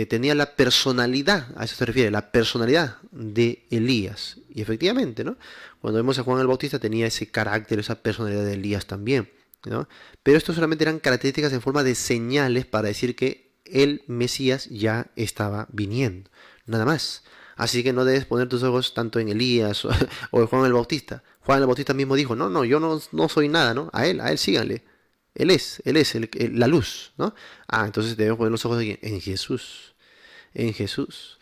Tenía la personalidad, a eso se refiere, la personalidad de Elías. Y efectivamente, ¿no? Cuando vemos a Juan el Bautista tenía ese carácter, esa personalidad de Elías también, ¿no? Pero esto solamente eran características en forma de señales para decir que el Mesías ya estaba viniendo, nada más. Así que no debes poner tus ojos tanto en Elías o en Juan el Bautista. Juan el Bautista mismo dijo, no, yo no soy nada, ¿no? A él síganle. Él es la luz, ¿no? Entonces debemos poner los ojos en Jesús. En Jesús.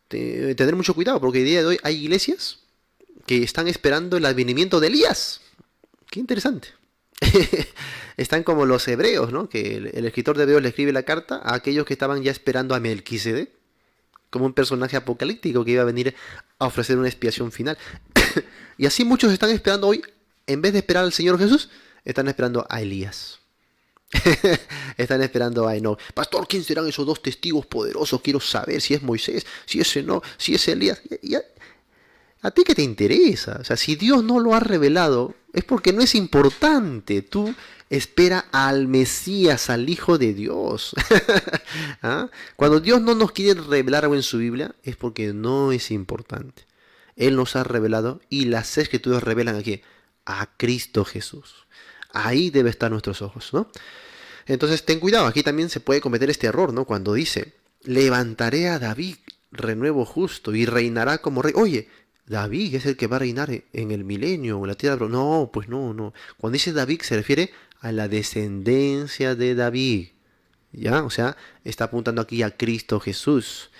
Tener mucho cuidado, porque el día de hoy hay iglesias que están esperando el advenimiento de Elías. Qué interesante. Están como los hebreos, ¿no? Que el escritor de Hebreos le escribe la carta a aquellos que estaban ya esperando a Melquisedec, como un personaje apocalíptico que iba a venir a ofrecer una expiación final. Y así muchos están esperando hoy, en vez de esperar al Señor Jesús, están esperando a Elías. Están esperando a Enoch. Pastor, ¿quién serán esos dos testigos poderosos? Quiero saber si es Moisés, si es Enoch, si es Elías. ¿A ti qué te interesa? O sea, si Dios no lo ha revelado, es porque no es importante. Tú espera al Mesías, al Hijo de Dios. Cuando Dios no nos quiere revelar algo en su Biblia, es porque no es importante. Él nos ha revelado y las Escrituras revelan aquí a Cristo Jesús. Ahí debe estar nuestros ojos, ¿no? Entonces ten cuidado, aquí también se puede cometer este error, ¿no? Cuando dice, levantaré a David, renuevo justo, y reinará como rey. Oye, David es el que va a reinar en el milenio, en la tierra. No, pues no. Cuando dice David se refiere a la descendencia de David, ¿ya? O sea, está apuntando aquí a Cristo Jesús.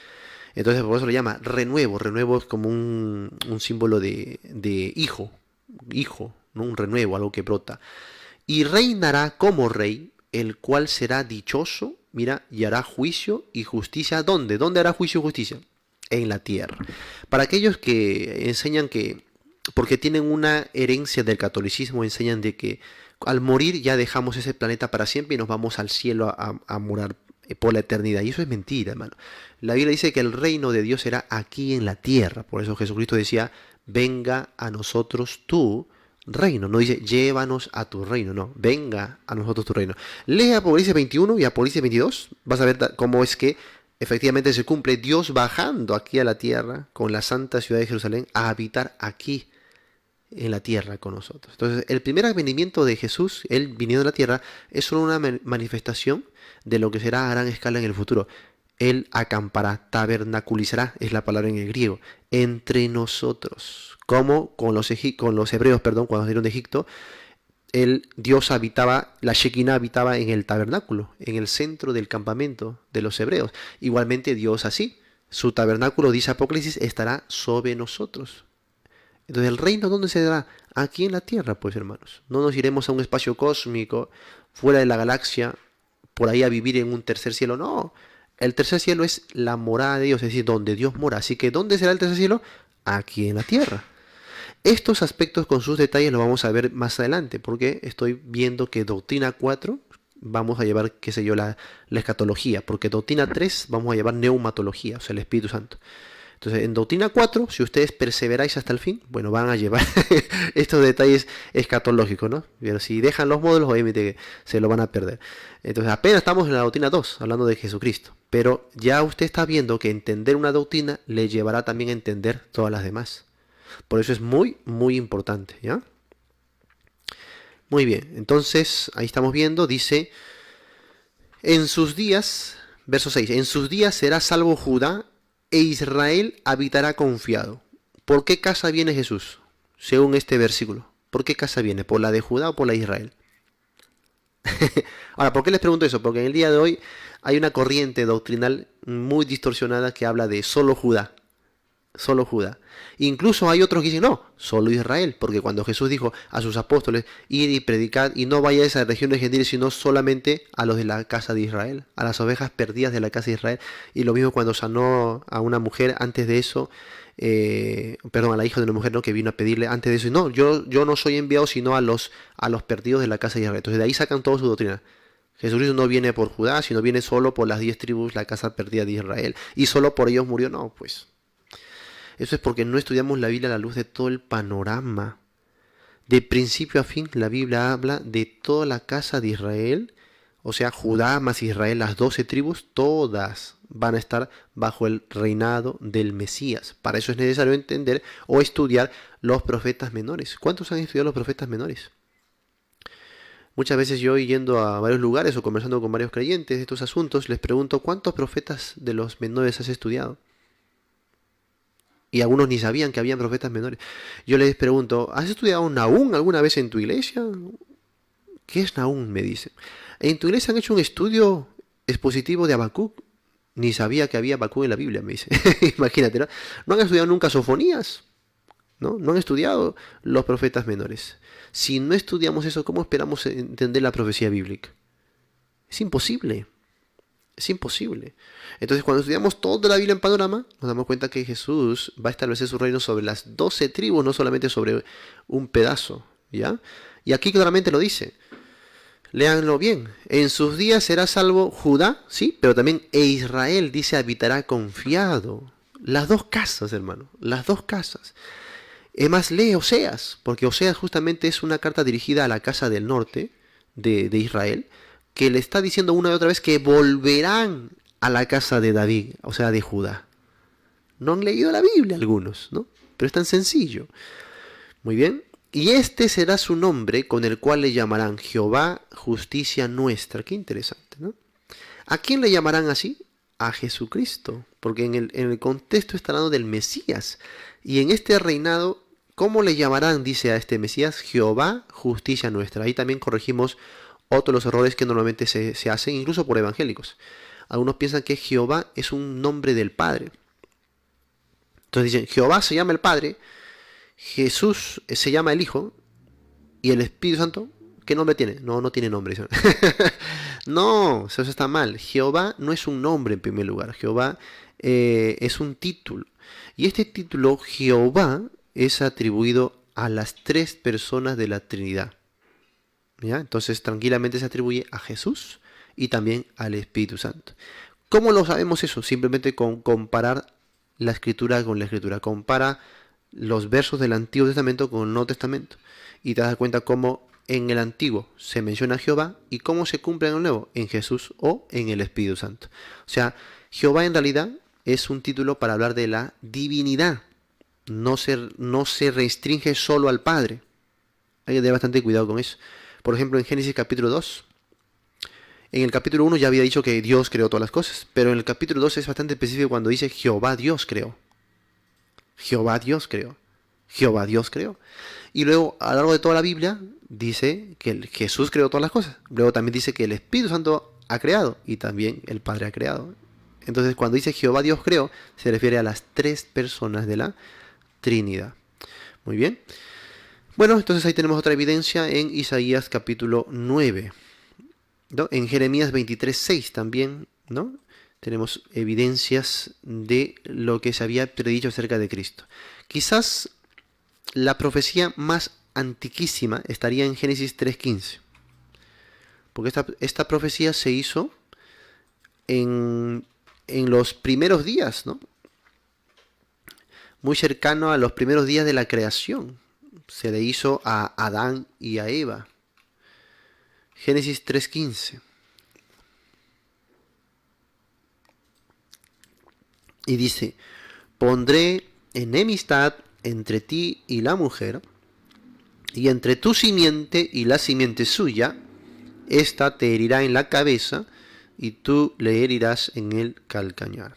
Entonces por eso lo llama renuevo. Renuevo es como un símbolo de hijo, ¿no? Un renuevo, algo que brota. Y reinará como rey, el cual será dichoso, mira, y hará juicio y justicia. ¿Dónde? ¿Dónde hará juicio y justicia? en la tierra. Para aquellos que enseñan que, porque tienen una herencia del catolicismo, enseñan de que al morir ya dejamos ese planeta para siempre y nos vamos al cielo a morar por la eternidad. Y eso es mentira, hermano. La Biblia dice que el reino de Dios será aquí en la tierra. Por eso Jesucristo decía, venga a nosotros tu reino. No dice, llévanos a tu reino. No, venga a nosotros tu reino. Lee Apocalipsis 21 y Apocalipsis 22. Vas a ver cómo es que efectivamente se cumple Dios bajando aquí a la tierra con la santa ciudad de Jerusalén a habitar aquí en la tierra con nosotros. Entonces, el primer advenimiento de Jesús, él viniendo a la tierra, es solo una manifestación de lo que será a gran escala en el futuro. Él acampará, tabernaculizará, es la palabra en el griego, entre nosotros. Como con los hebreos, cuando salieron de Egipto, Dios habitaba, la Shekinah habitaba en el tabernáculo, en el centro del campamento de los hebreos. Igualmente Dios así, su tabernáculo, dice Apocalipsis, estará sobre nosotros. Entonces, ¿el reino dónde se dará? Aquí en la tierra, pues, hermanos. No nos iremos a un espacio cósmico, fuera de la galaxia, por ahí a vivir en un tercer cielo. No, el tercer cielo es la morada de Dios, es decir, donde Dios mora. Así que, ¿dónde será el tercer cielo? Aquí en la tierra. Estos aspectos con sus detalles los vamos a ver más adelante, porque estoy viendo que doctrina 4 vamos a llevar, qué sé yo, la escatología, porque doctrina 3 vamos a llevar neumatología, o sea, el Espíritu Santo. Entonces, en doctrina 4, si ustedes perseveráis hasta el fin, bueno, van a llevar estos detalles escatológicos, ¿no? Pero si dejan los módulos, obviamente se lo van a perder. Entonces, apenas estamos en la doctrina 2, hablando de Jesucristo. Pero ya usted está viendo que entender una doctrina le llevará también a entender todas las demás. Por eso es muy, muy importante, ¿ya? Muy bien, entonces, ahí estamos viendo, dice, en sus días, verso 6, en sus días será salvo Judá, e Israel habitará confiado. ¿Por qué casa viene Jesús? Según este versículo. ¿Por qué casa viene? ¿Por la de Judá o por la de Israel? Ahora, ¿por qué les pregunto eso? Porque en el día de hoy hay una corriente doctrinal muy distorsionada que habla de solo Judá. Solo Judá. Incluso hay otros que dicen, no, solo Israel. Porque cuando Jesús dijo a sus apóstoles, id y predicad y no vayáis a las regiones gentiles, sino solamente a los de la casa de Israel, a las ovejas perdidas de la casa de Israel. Y lo mismo cuando sanó a una mujer antes de eso, a la hija de una mujer, ¿no?, que vino a pedirle antes de eso, no, yo no soy enviado sino a los perdidos de la casa de Israel. Entonces de ahí sacan toda su doctrina. Jesucristo no viene por Judá, sino viene solo por las 10 tribus, la casa perdida de Israel. Y solo por ellos murió. No, pues eso es porque no estudiamos la Biblia a la luz de todo el panorama. De principio a fin, la Biblia habla de toda la casa de Israel, o sea, Judá más Israel, las 12 tribus, todas van a estar bajo el reinado del Mesías. Para eso es necesario entender o estudiar los profetas menores. ¿Cuántos han estudiado los profetas menores? Muchas veces yo, yendo a varios lugares o conversando con varios creyentes de estos asuntos, les pregunto, ¿cuántos profetas de los menores has estudiado? Y algunos ni sabían que habían profetas menores. Yo les pregunto, ¿has estudiado Nahum alguna vez en tu iglesia? ¿Qué es Nahum?, me dice. ¿En tu iglesia han hecho un estudio expositivo de Habacuc? Ni sabía que había Habacuc en la Biblia, me dice. Imagínate, ¿no? ¿No han estudiado nunca Sofonías? ¿No? No han estudiado los profetas menores. Si no estudiamos eso, ¿cómo esperamos entender la profecía bíblica? Es imposible. Es imposible. Entonces, cuando estudiamos toda la Biblia en panorama, nos damos cuenta que Jesús va a establecer su reino sobre las 12 tribus, no solamente sobre un pedazo, ¿ya? Y aquí claramente lo dice. Léanlo bien. En sus días será salvo Judá, sí, pero también Israel, dice, habitará confiado. Las dos casas, hermano, las dos casas. Es más, lee Oseas, porque Oseas justamente es una carta dirigida a la casa del norte de Israel, que le está diciendo una y otra vez que volverán a la casa de David, o sea, de Judá. No han leído la Biblia algunos, ¿no? Pero es tan sencillo. Muy bien. Y este será su nombre con el cual le llamarán Jehová, justicia nuestra. Qué interesante, ¿no? ¿A quién le llamarán así? A Jesucristo. Porque en el contexto está hablando del Mesías. Y en este reinado, ¿cómo le llamarán? Dice a este Mesías, Jehová, justicia nuestra. Ahí también corregimos otro de los errores que normalmente se hacen, incluso por evangélicos. Algunos piensan que Jehová es un nombre del Padre. Entonces dicen, Jehová se llama el Padre, Jesús se llama el Hijo, y el Espíritu Santo, ¿qué nombre tiene? No tiene nombre. No, eso está mal. Jehová no es un nombre en primer lugar. Jehová es un título. Y este título, Jehová, es atribuido a las tres personas de la Trinidad. ¿Ya? Entonces tranquilamente se atribuye a Jesús y también al Espíritu Santo. ¿Cómo lo sabemos eso? Simplemente con comparar la escritura con la escritura. Compara los versos del Antiguo Testamento con el Nuevo Testamento y te das cuenta cómo en el Antiguo se menciona a Jehová y cómo se cumple en el Nuevo, en Jesús o en el Espíritu Santo. O sea, Jehová en realidad es un título para hablar de la divinidad. No se restringe solo al Padre. Hay que tener bastante cuidado con eso. Por ejemplo, en Génesis capítulo 2, en el capítulo 1 ya había dicho que Dios creó todas las cosas, pero en el capítulo 2 es bastante específico cuando dice Jehová Dios creó. Jehová Dios creó. Jehová Dios creó. Y luego, a lo largo de toda la Biblia, dice que Jesús creó todas las cosas. Luego también dice que el Espíritu Santo ha creado y también el Padre ha creado. Entonces, cuando dice Jehová Dios creó, se refiere a las tres personas de la Trinidad. Muy bien. Bueno, entonces ahí tenemos otra evidencia en Isaías capítulo 9. ¿No? En Jeremías 23:6 también, ¿no? Tenemos evidencias de lo que se había predicho acerca de Cristo. Quizás la profecía más antiquísima estaría en Génesis 3:15. Porque esta profecía se hizo en los primeros días, ¿no? Muy cercano a los primeros días de la creación. Se le hizo a Adán y a Eva. Génesis 3:15. Y dice, pondré enemistad entre ti y la mujer, y entre tu simiente y la simiente suya, ésta te herirá en la cabeza, y tú le herirás en el calcañar.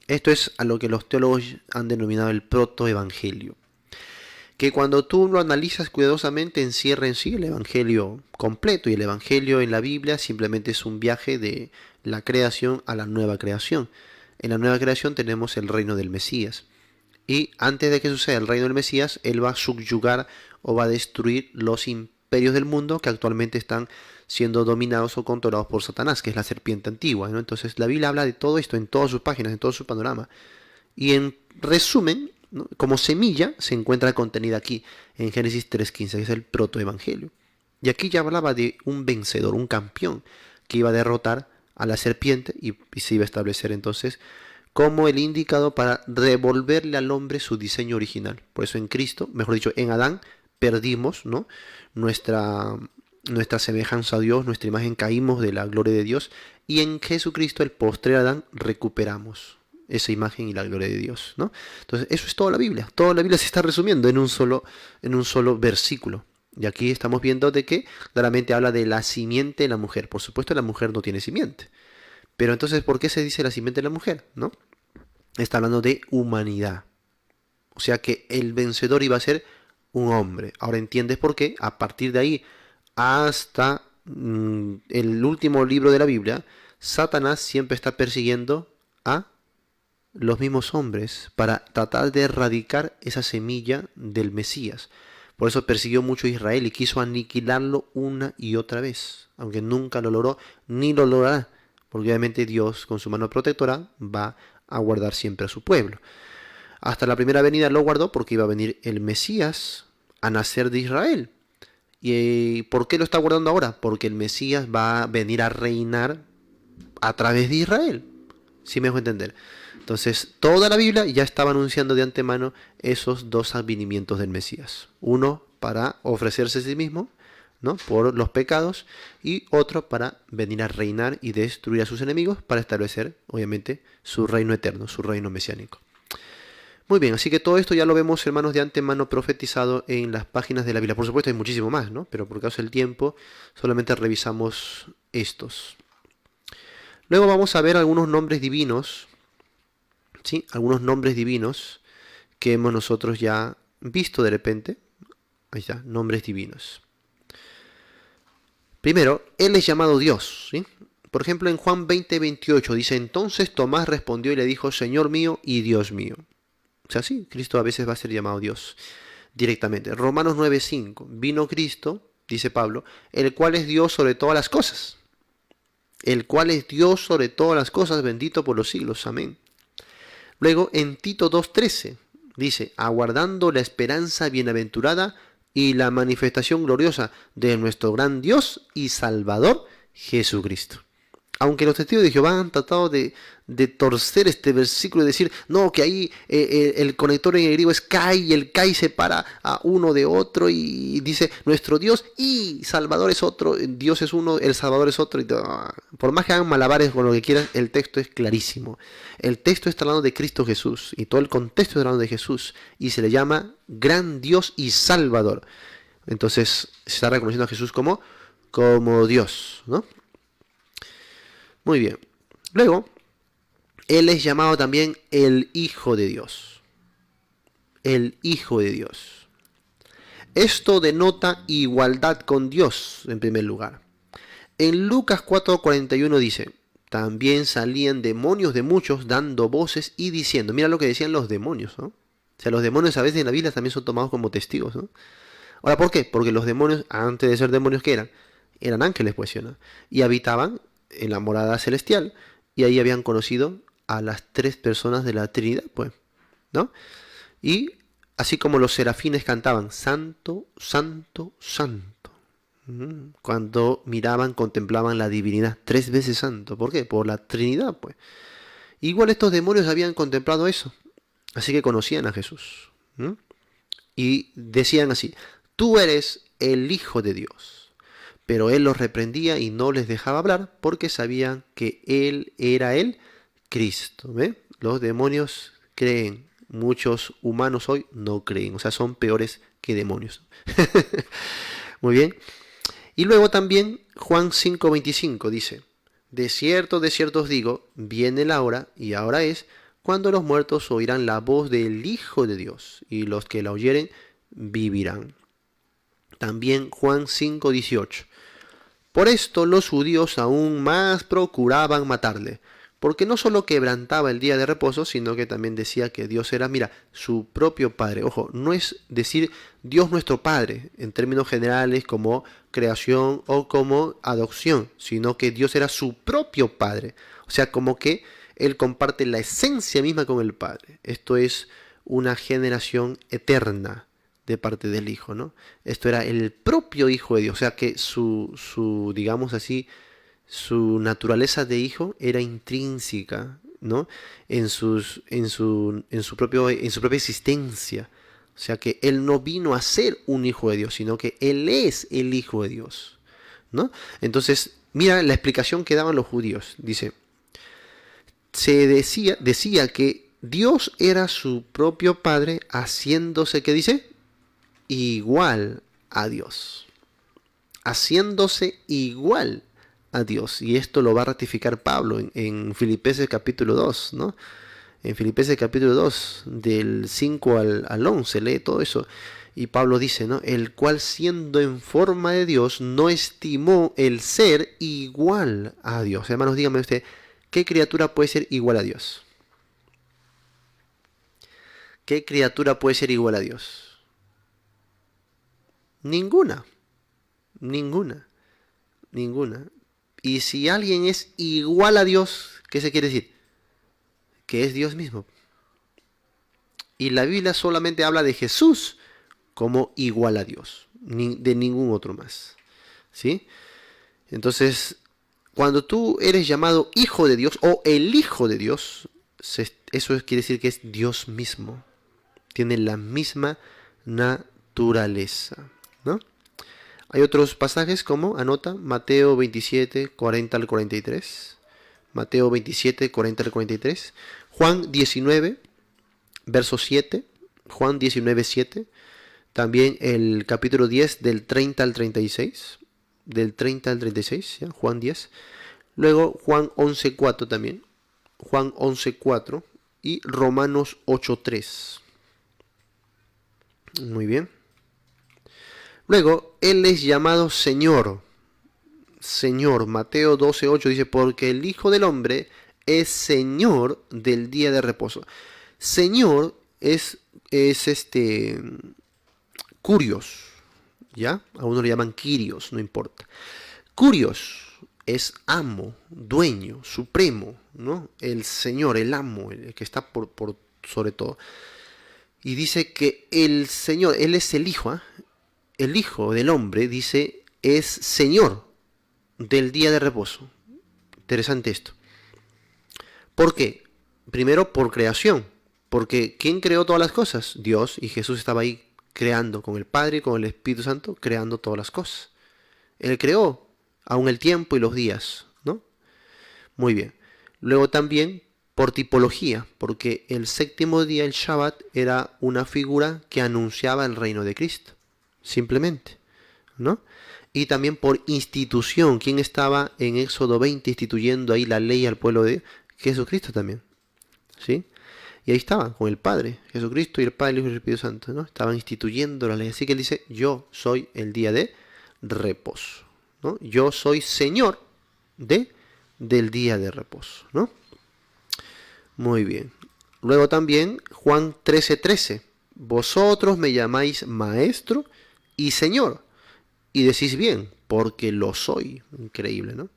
Esto es a lo que los teólogos han denominado el protoevangelio, que cuando tú lo analizas cuidadosamente encierra en sí el evangelio completo, y el evangelio en la Biblia simplemente es un viaje de la creación a la nueva creación. En la nueva creación tenemos el reino del Mesías. Y antes de que suceda el reino del Mesías, Él va a subyugar o va a destruir los imperios del mundo que actualmente están siendo dominados o controlados por Satanás, que es la serpiente antigua, ¿no? Entonces la Biblia habla de todo esto en todas sus páginas, en todo su panorama. Y en resumen, ¿no? Como semilla se encuentra contenida aquí en Génesis 3:15, que es el protoevangelio. Y aquí ya hablaba de un vencedor, un campeón, que iba a derrotar a la serpiente y se iba a establecer entonces como el indicado para devolverle al hombre su diseño original. Por eso en Cristo, mejor dicho, en Adán perdimos, ¿no? nuestra semejanza a Dios, nuestra imagen, caímos de la gloria de Dios, y en Jesucristo, el postrer Adán, recuperamos esa imagen y la gloria de Dios, ¿no? Entonces eso es toda la Biblia. Toda la Biblia se está resumiendo en un solo versículo. Y aquí estamos viendo de que claramente habla de la simiente de la mujer. Por supuesto, la mujer no tiene simiente. Pero entonces, ¿por qué se dice la simiente de la mujer? ¿No? Está hablando de humanidad. O sea que el vencedor iba a ser un hombre. Ahora entiendes por qué. A partir de ahí hasta el último libro de la Biblia, Satanás siempre está persiguiendo a los mismos hombres para tratar de erradicar esa semilla del Mesías. Por eso persiguió mucho a Israel y quiso aniquilarlo una y otra vez, aunque nunca lo logró ni lo logrará, porque obviamente Dios con su mano protectora va a guardar siempre a su pueblo. Hasta la primera venida lo guardó porque iba a venir el Mesías a nacer de Israel. ¿Y por qué lo está guardando ahora? Porque el Mesías va a venir a reinar a través de Israel. ¿Sí me dejo entender? Entonces, toda la Biblia ya estaba anunciando de antemano esos dos advenimientos del Mesías. Uno para ofrecerse a sí mismo, ¿no? Por los pecados, y otro para venir a reinar y destruir a sus enemigos para establecer, obviamente, su reino eterno, su reino mesiánico. Muy bien, así que todo esto ya lo vemos, hermanos, de antemano profetizado en las páginas de la Biblia. Por supuesto hay muchísimo más, ¿no? Pero por causa del tiempo solamente revisamos estos. Luego vamos a ver algunos nombres divinos, ¿sí? Algunos nombres divinos que hemos nosotros ya visto de repente. Ahí está, nombres divinos. Primero, Él es llamado Dios, ¿sí? Por ejemplo, en Juan 20:28 dice, entonces Tomás respondió y le dijo, Señor mío y Dios mío. O sea, sí, Cristo a veces va a ser llamado Dios directamente. Romanos 9:5, vino Cristo, dice Pablo, el cual es Dios sobre todas las cosas. el cual es Dios sobre todas las cosas, bendito por los siglos. Amén. Luego en Tito 2:13 dice, aguardando la esperanza bienaventurada y la manifestación gloriosa de nuestro gran Dios y Salvador Jesucristo. Aunque los testigos de Jehová han tratado de torcer este versículo y decir, no, que ahí el conector en el griego es kai y el kai separa a uno de otro y dice nuestro Dios y Salvador es otro, Dios es uno, el Salvador es otro. Por más que hagan malabares con lo que quieran, el texto es clarísimo. El texto está hablando de Cristo Jesús y todo el contexto está hablando de Jesús y se le llama gran Dios y Salvador. Entonces se está reconociendo a Jesús como Dios, ¿no? Muy bien. Luego, Él es llamado también el Hijo de Dios. El Hijo de Dios. Esto denota igualdad con Dios, en primer lugar. En Lucas 4:41 dice, también salían demonios de muchos dando voces y diciendo, mira lo que decían los demonios, ¿no? O sea, los demonios a veces en la Biblia también son tomados como testigos, ¿no? Ahora, ¿por qué? Porque los demonios, antes de ser demonios, ¿qué eran? Eran ángeles, pues, ¿sí, no? Y habitaban en la morada celestial y ahí habían conocido a las tres personas de la Trinidad, pues, ¿no? Y así como los serafines cantaban santo, santo, santo, cuando miraban, contemplaban la divinidad, tres veces santo. ¿Por qué? Por la Trinidad, pues. Igual estos demonios habían contemplado eso, así que conocían a Jesús, ¿no? Y decían así, tú eres el Hijo de Dios. Pero él los reprendía y no les dejaba hablar porque sabían que él era el Cristo. ¿Ve? Los demonios creen, muchos humanos hoy no creen, o sea, son peores que demonios. Muy bien. Y luego también Juan 5:25 dice, de cierto os digo, viene la hora, y ahora es, cuando los muertos oirán la voz del Hijo de Dios, y los que la oyeren vivirán. También Juan 5:18. Por esto los judíos aún más procuraban matarle, porque no solo quebrantaba el día de reposo, sino que también decía que Dios era, mira, su propio Padre. Ojo, no es decir Dios nuestro Padre en términos generales como creación o como adopción, sino que Dios era su propio Padre. O sea, como que Él comparte la esencia misma con el Padre. Esto es una generación eterna de parte del Hijo, ¿no? Esto era el propio Hijo de Dios, o sea que su digamos así, su naturaleza de Hijo era intrínseca, ¿no? En su propia existencia. O sea que Él no vino a ser un Hijo de Dios, sino que Él es el Hijo de Dios, ¿no? Entonces, mira la explicación que daban los judíos. Dice, decía que Dios era su propio Padre haciéndose, ¿qué dice? Igual a Dios, haciéndose igual a Dios. Y esto lo va a ratificar Pablo en Filipenses capítulo 2, ¿no? En Filipenses capítulo 2, del 5 al 11, lee todo eso. Y Pablo dice, ¿no? El cual siendo en forma de Dios, no estimó el ser igual a Dios. Hermanos, dígame usted, ¿qué criatura puede ser igual a Dios? ¿Qué criatura puede ser igual a Dios? Ninguna. Y si alguien es igual a Dios, ¿qué se quiere decir? Que es Dios mismo. Y la Biblia solamente habla de Jesús como igual a Dios, de ningún otro más. ¿Sí? Entonces, cuando tú eres llamado Hijo de Dios o el Hijo de Dios, eso quiere decir que es Dios mismo. Tiene la misma naturaleza, ¿no? Hay otros pasajes como, anota, Mateo 27, 40 al 43. Mateo 27, 40 al 43. Juan 19, verso 7. Juan 19, 7. También el capítulo 10 del 30 al 36. Del 30 al 36, ¿ya? Juan 10. Luego Juan 11, 4 también. Juan 11, 4. Y Romanos 8, 3. Muy bien. Luego, Él es llamado Señor. Señor, Mateo 12, 8 dice, porque el Hijo del Hombre es Señor del día de reposo. Señor es Curios, ¿ya? A uno le llaman Kyrios, no importa. Curios es amo, dueño, supremo, ¿no? El Señor, el amo, el que está por sobre todo. Y dice que el Señor, Él es el Hijo, ¿eh? El Hijo del Hombre, dice, es Señor del día de reposo. Interesante esto. ¿Por qué? Primero, por creación. Porque ¿quién creó todas las cosas? Dios, y Jesús estaba ahí creando con el Padre y con el Espíritu Santo, creando todas las cosas. Él creó aún el tiempo y los días, ¿no? Muy bien. Luego también por tipología, porque el séptimo día, el Shabbat, era una figura que anunciaba el reino de Cristo, simplemente, ¿no? Y también por institución. ¿Quién estaba en Éxodo 20 instituyendo ahí la ley al pueblo de Jesucristo también? ¿Sí? Y ahí estaban, con el Padre, Jesucristo y el Padre, el Hijo y el Espíritu Santo, ¿no? Estaban instituyendo la ley. Así que él dice, yo soy el día de reposo, ¿no? Yo soy Señor del día de reposo, ¿no? Muy bien. Luego también Juan 13:13. Vosotros me llamáis maestro y Señor. Y decís bien, porque lo soy. Increíble, ¿no?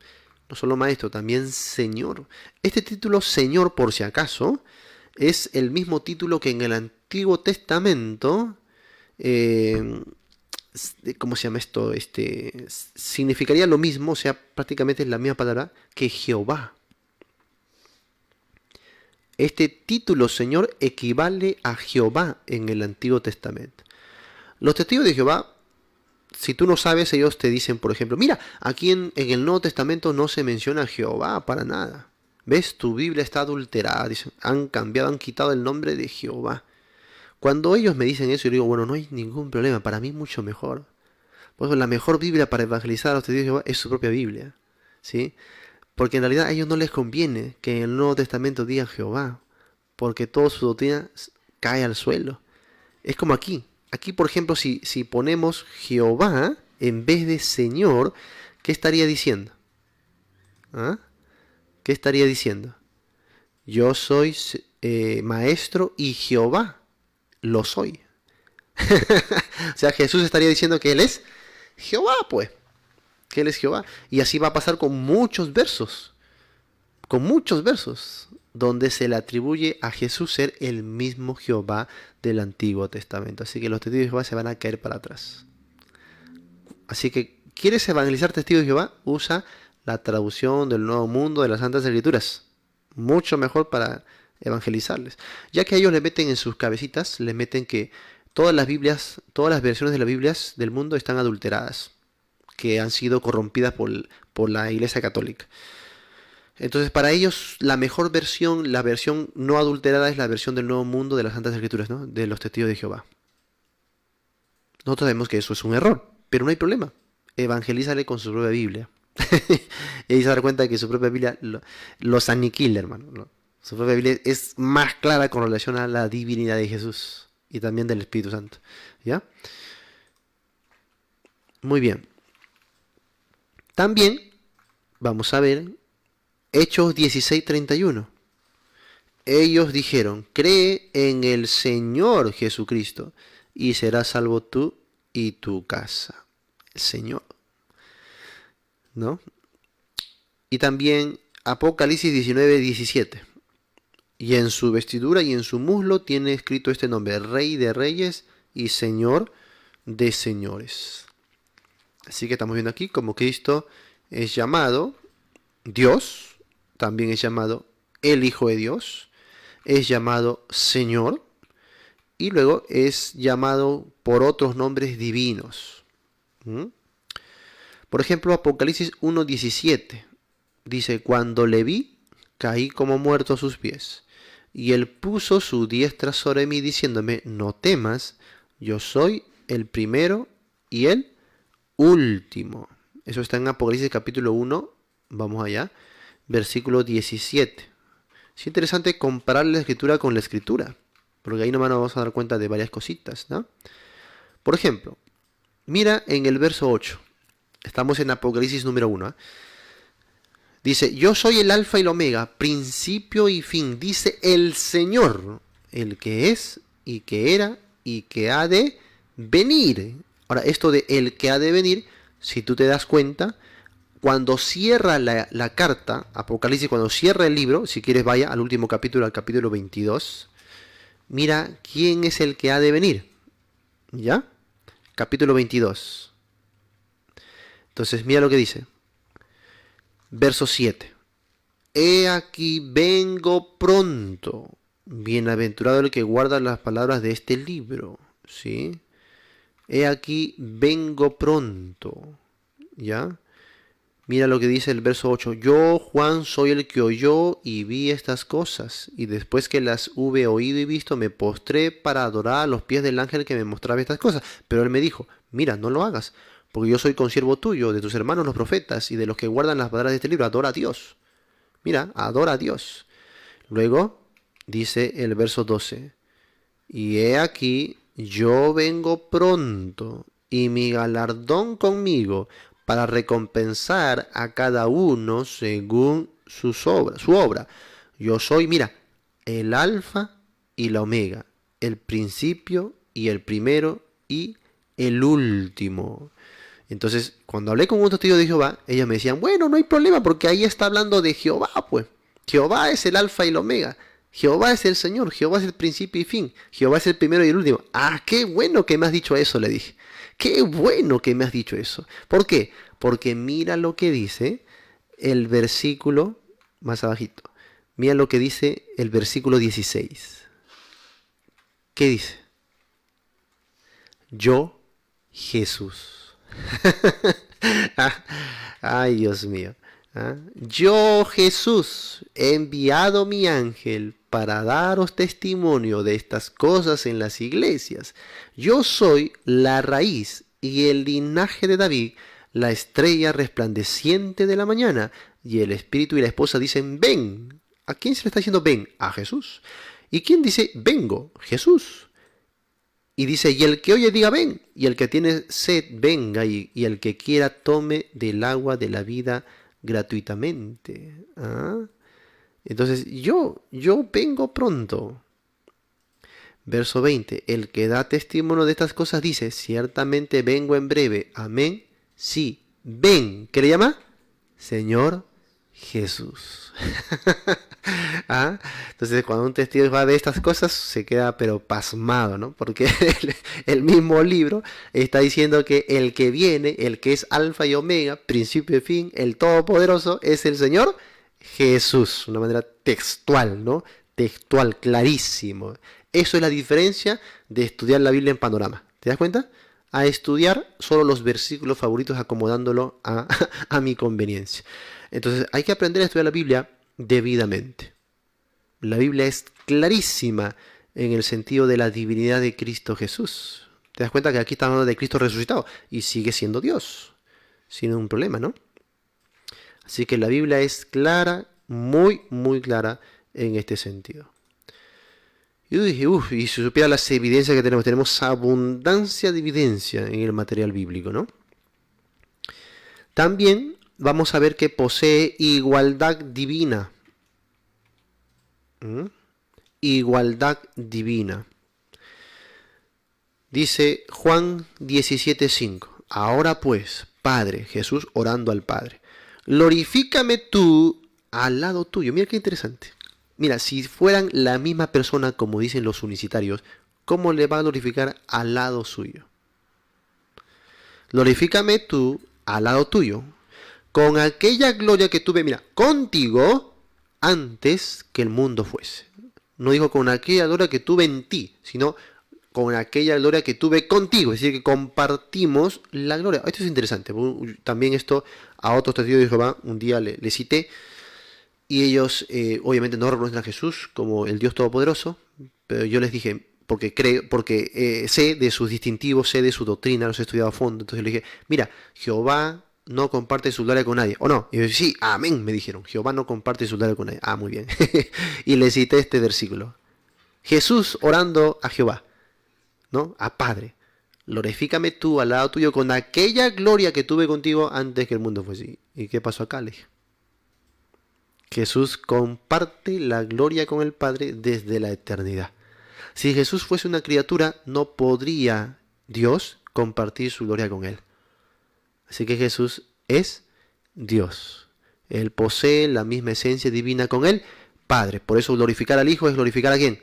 No solo maestro, también Señor. Este título Señor, por si acaso, es el mismo título que en el Antiguo Testamento, ¿cómo se llama esto? Significaría lo mismo, o sea, prácticamente es la misma palabra que Jehová. Este título Señor equivale a Jehová en el Antiguo Testamento. Los testigos de Jehová, si tú no sabes, ellos te dicen, por ejemplo, mira, aquí en el Nuevo Testamento no se menciona a Jehová para nada. ¿Ves? Tu Biblia está adulterada. Dicen, han cambiado, han quitado el nombre de Jehová. Cuando ellos me dicen eso, yo digo, bueno, no hay ningún problema, para mí mucho mejor. Por eso la mejor Biblia para evangelizar a los testigos de Jehová es su propia Biblia, ¿sí? Porque en realidad a ellos no les conviene que en el Nuevo Testamento digan Jehová, porque toda su doctrina cae al suelo. Es como aquí. Aquí, por ejemplo, si ponemos Jehová en vez de Señor, ¿qué estaría diciendo? ¿Ah? ¿Qué estaría diciendo? Yo soy maestro y Jehová lo soy. O sea, Jesús estaría diciendo que Él es Jehová, pues. Que Él es Jehová. Y así va a pasar con muchos versos. Con muchos versos. Donde se le atribuye a Jesús ser el mismo Jehová del Antiguo Testamento. Así que los testigos de Jehová se van a caer para atrás. Así que, ¿quieres evangelizar testigos de Jehová? Usa la traducción del Nuevo Mundo de las Santas Escrituras. Mucho mejor para evangelizarles. Ya que ellos le meten en sus cabecitas, le meten que todas las Biblias, todas las versiones de las Biblias del mundo están adulteradas. Que han sido corrompidas por la Iglesia Católica. Entonces, para ellos, la mejor versión, la versión no adulterada, es la versión del Nuevo Mundo de las Santas Escrituras, ¿no? De los testigos de Jehová. Nosotros sabemos que eso es un error, pero no hay problema. Evangelízale con su propia Biblia. Y ahí se da cuenta de que su propia Biblia los aniquila, hermano, ¿no? Su propia Biblia es más clara con relación a la divinidad de Jesús y también del Espíritu Santo. ¿Ya? Muy bien. También vamos a ver Hechos 16:31. Ellos dijeron, cree en el Señor Jesucristo y serás salvo tú y tu casa. El Señor, ¿no? Y también Apocalipsis 19:17. Y en su vestidura y en su muslo tiene escrito este nombre, Rey de Reyes y Señor de Señores. Así que estamos viendo aquí como Cristo es llamado Dios, también es llamado el Hijo de Dios, es llamado Señor y luego es llamado por otros nombres divinos. Por ejemplo, Apocalipsis 1:17 dice, cuando le vi, caí como muerto a sus pies, y él puso su diestra sobre mí diciéndome, no temas, yo soy el primero y el último. Eso está en Apocalipsis capítulo 1, vamos allá, versículo 17. Es interesante comparar la escritura con la escritura, porque ahí nomás nos vamos a dar cuenta de varias cositas, ¿no? Por ejemplo, mira en el verso 8, estamos en Apocalipsis número 1, ¿eh? Dice, yo soy el alfa y el omega, principio y fin, dice el Señor, el que es y que era y que ha de venir. Ahora, esto de el que ha de venir, si tú te das cuenta, cuando cierra la carta, Apocalipsis, cuando cierra el libro, si quieres vaya al último capítulo, al capítulo 22, mira quién es el que ha de venir. ¿Ya? Capítulo 22. Entonces, mira lo que dice. Verso 7. He aquí vengo pronto. Bienaventurado el que guarda las palabras de este libro. ¿Sí? He aquí vengo pronto. ¿Ya? Mira lo que dice el verso 8. Yo, Juan, soy el que oyó y vi estas cosas. Y después que las hube oído y visto, me postré para adorar a los pies del ángel que me mostraba estas cosas. Pero él me dijo, mira, no lo hagas, porque yo soy consiervo tuyo, de tus hermanos los profetas, y de los que guardan las palabras de este libro. Adora a Dios. Mira, adora a Dios. Luego dice el verso 12. Y he aquí, yo vengo pronto, y mi galardón conmigo, para recompensar a cada uno según su obra. Yo soy, mira, el alfa y la omega, el principio y el primero y el último. Entonces, cuando hablé con un testigo de Jehová, ellos me decían, bueno, no hay problema, porque ahí está hablando de Jehová, pues. Jehová es el alfa y la omega. Jehová es el Señor, Jehová es el principio y fin, Jehová es el primero y el último. Ah, qué bueno que me has dicho eso, le dije. Qué bueno que me has dicho eso. ¿Por qué? Porque mira lo que dice el versículo más abajito. Mira lo que dice el versículo 16. ¿Qué dice? Yo, Jesús. Ay, Dios mío. Yo, Jesús, he enviado mi ángel para daros testimonio de estas cosas en las iglesias. Yo soy la raíz y el linaje de David, la estrella resplandeciente de la mañana. Y el espíritu y la esposa dicen, ven. ¿A quién se le está diciendo ven? A Jesús. ¿Y quién dice vengo? Jesús. Y dice, y el que oye diga ven, y el que tiene sed venga, y el que quiera tome del agua de la vida gratuitamente. Entonces, yo vengo pronto. Verso 20, el que da testimonio de estas cosas dice, ciertamente vengo en breve. Amén. Sí, ven. ¿Qué le llama? Señor Jesús. Entonces, cuando un testigo va de estas cosas, se queda pero pasmado, ¿no? Porque el mismo libro está diciendo que el que viene, el que es alfa y omega, principio y fin, el todopoderoso, es el Señor Jesús. Una manera textual, ¿no? Textual, clarísimo. Eso es la diferencia de estudiar la Biblia en panorama. ¿Te das cuenta? A estudiar solo los versículos favoritos acomodándolo a mi conveniencia. Entonces, hay que aprender a estudiar la Biblia debidamente. La Biblia es clarísima en el sentido de la divinidad de Cristo Jesús. Te das cuenta que aquí está hablando de Cristo resucitado y sigue siendo Dios, sin un problema, ¿no? Así que la Biblia es clara, muy, muy clara en este sentido. Yo dije, y si supiera las evidencias que tenemos abundancia de evidencia en el material bíblico, ¿no? También vamos a ver que posee igualdad divina. Igualdad divina. Dice Juan 17:5. Ahora pues, Padre, Jesús orando al Padre, glorifícame tú al lado tuyo. Mira qué interesante. Mira, si fueran la misma persona, como dicen los unicitarios, ¿cómo le va a glorificar al lado suyo? Glorifícame tú al lado tuyo, con aquella gloria que tuve, mira, contigo, antes que el mundo fuese. No dijo con aquella gloria que tuve en ti, sino con aquella gloria que tuve contigo. Es decir, que compartimos la gloria. Esto es interesante. También esto a otros testigos de Jehová un día le cité. Y ellos obviamente no reconocen a Jesús como el Dios Todopoderoso. Pero yo les dije, porque sé de sus distintivos, sé de su doctrina, los he estudiado a fondo. Entonces les dije, mira, Jehová no comparte su gloria con nadie. ¿O no? Y yo dije, sí, amén, me dijeron. Jehová no comparte su gloria con nadie. Ah, muy bien. Y les cité este versículo. Jesús orando a Jehová, ¿no? A Padre. Glorifícame tú al lado tuyo con aquella gloria que tuve contigo antes que el mundo fuese. ¿Y qué pasó acá? Le dije. Jesús comparte la gloria con el Padre desde la eternidad. Si Jesús fuese una criatura, no podría Dios compartir su gloria con él. Así que Jesús es Dios. Él posee la misma esencia divina con el Padre. Por eso glorificar al Hijo es glorificar a ¿quién?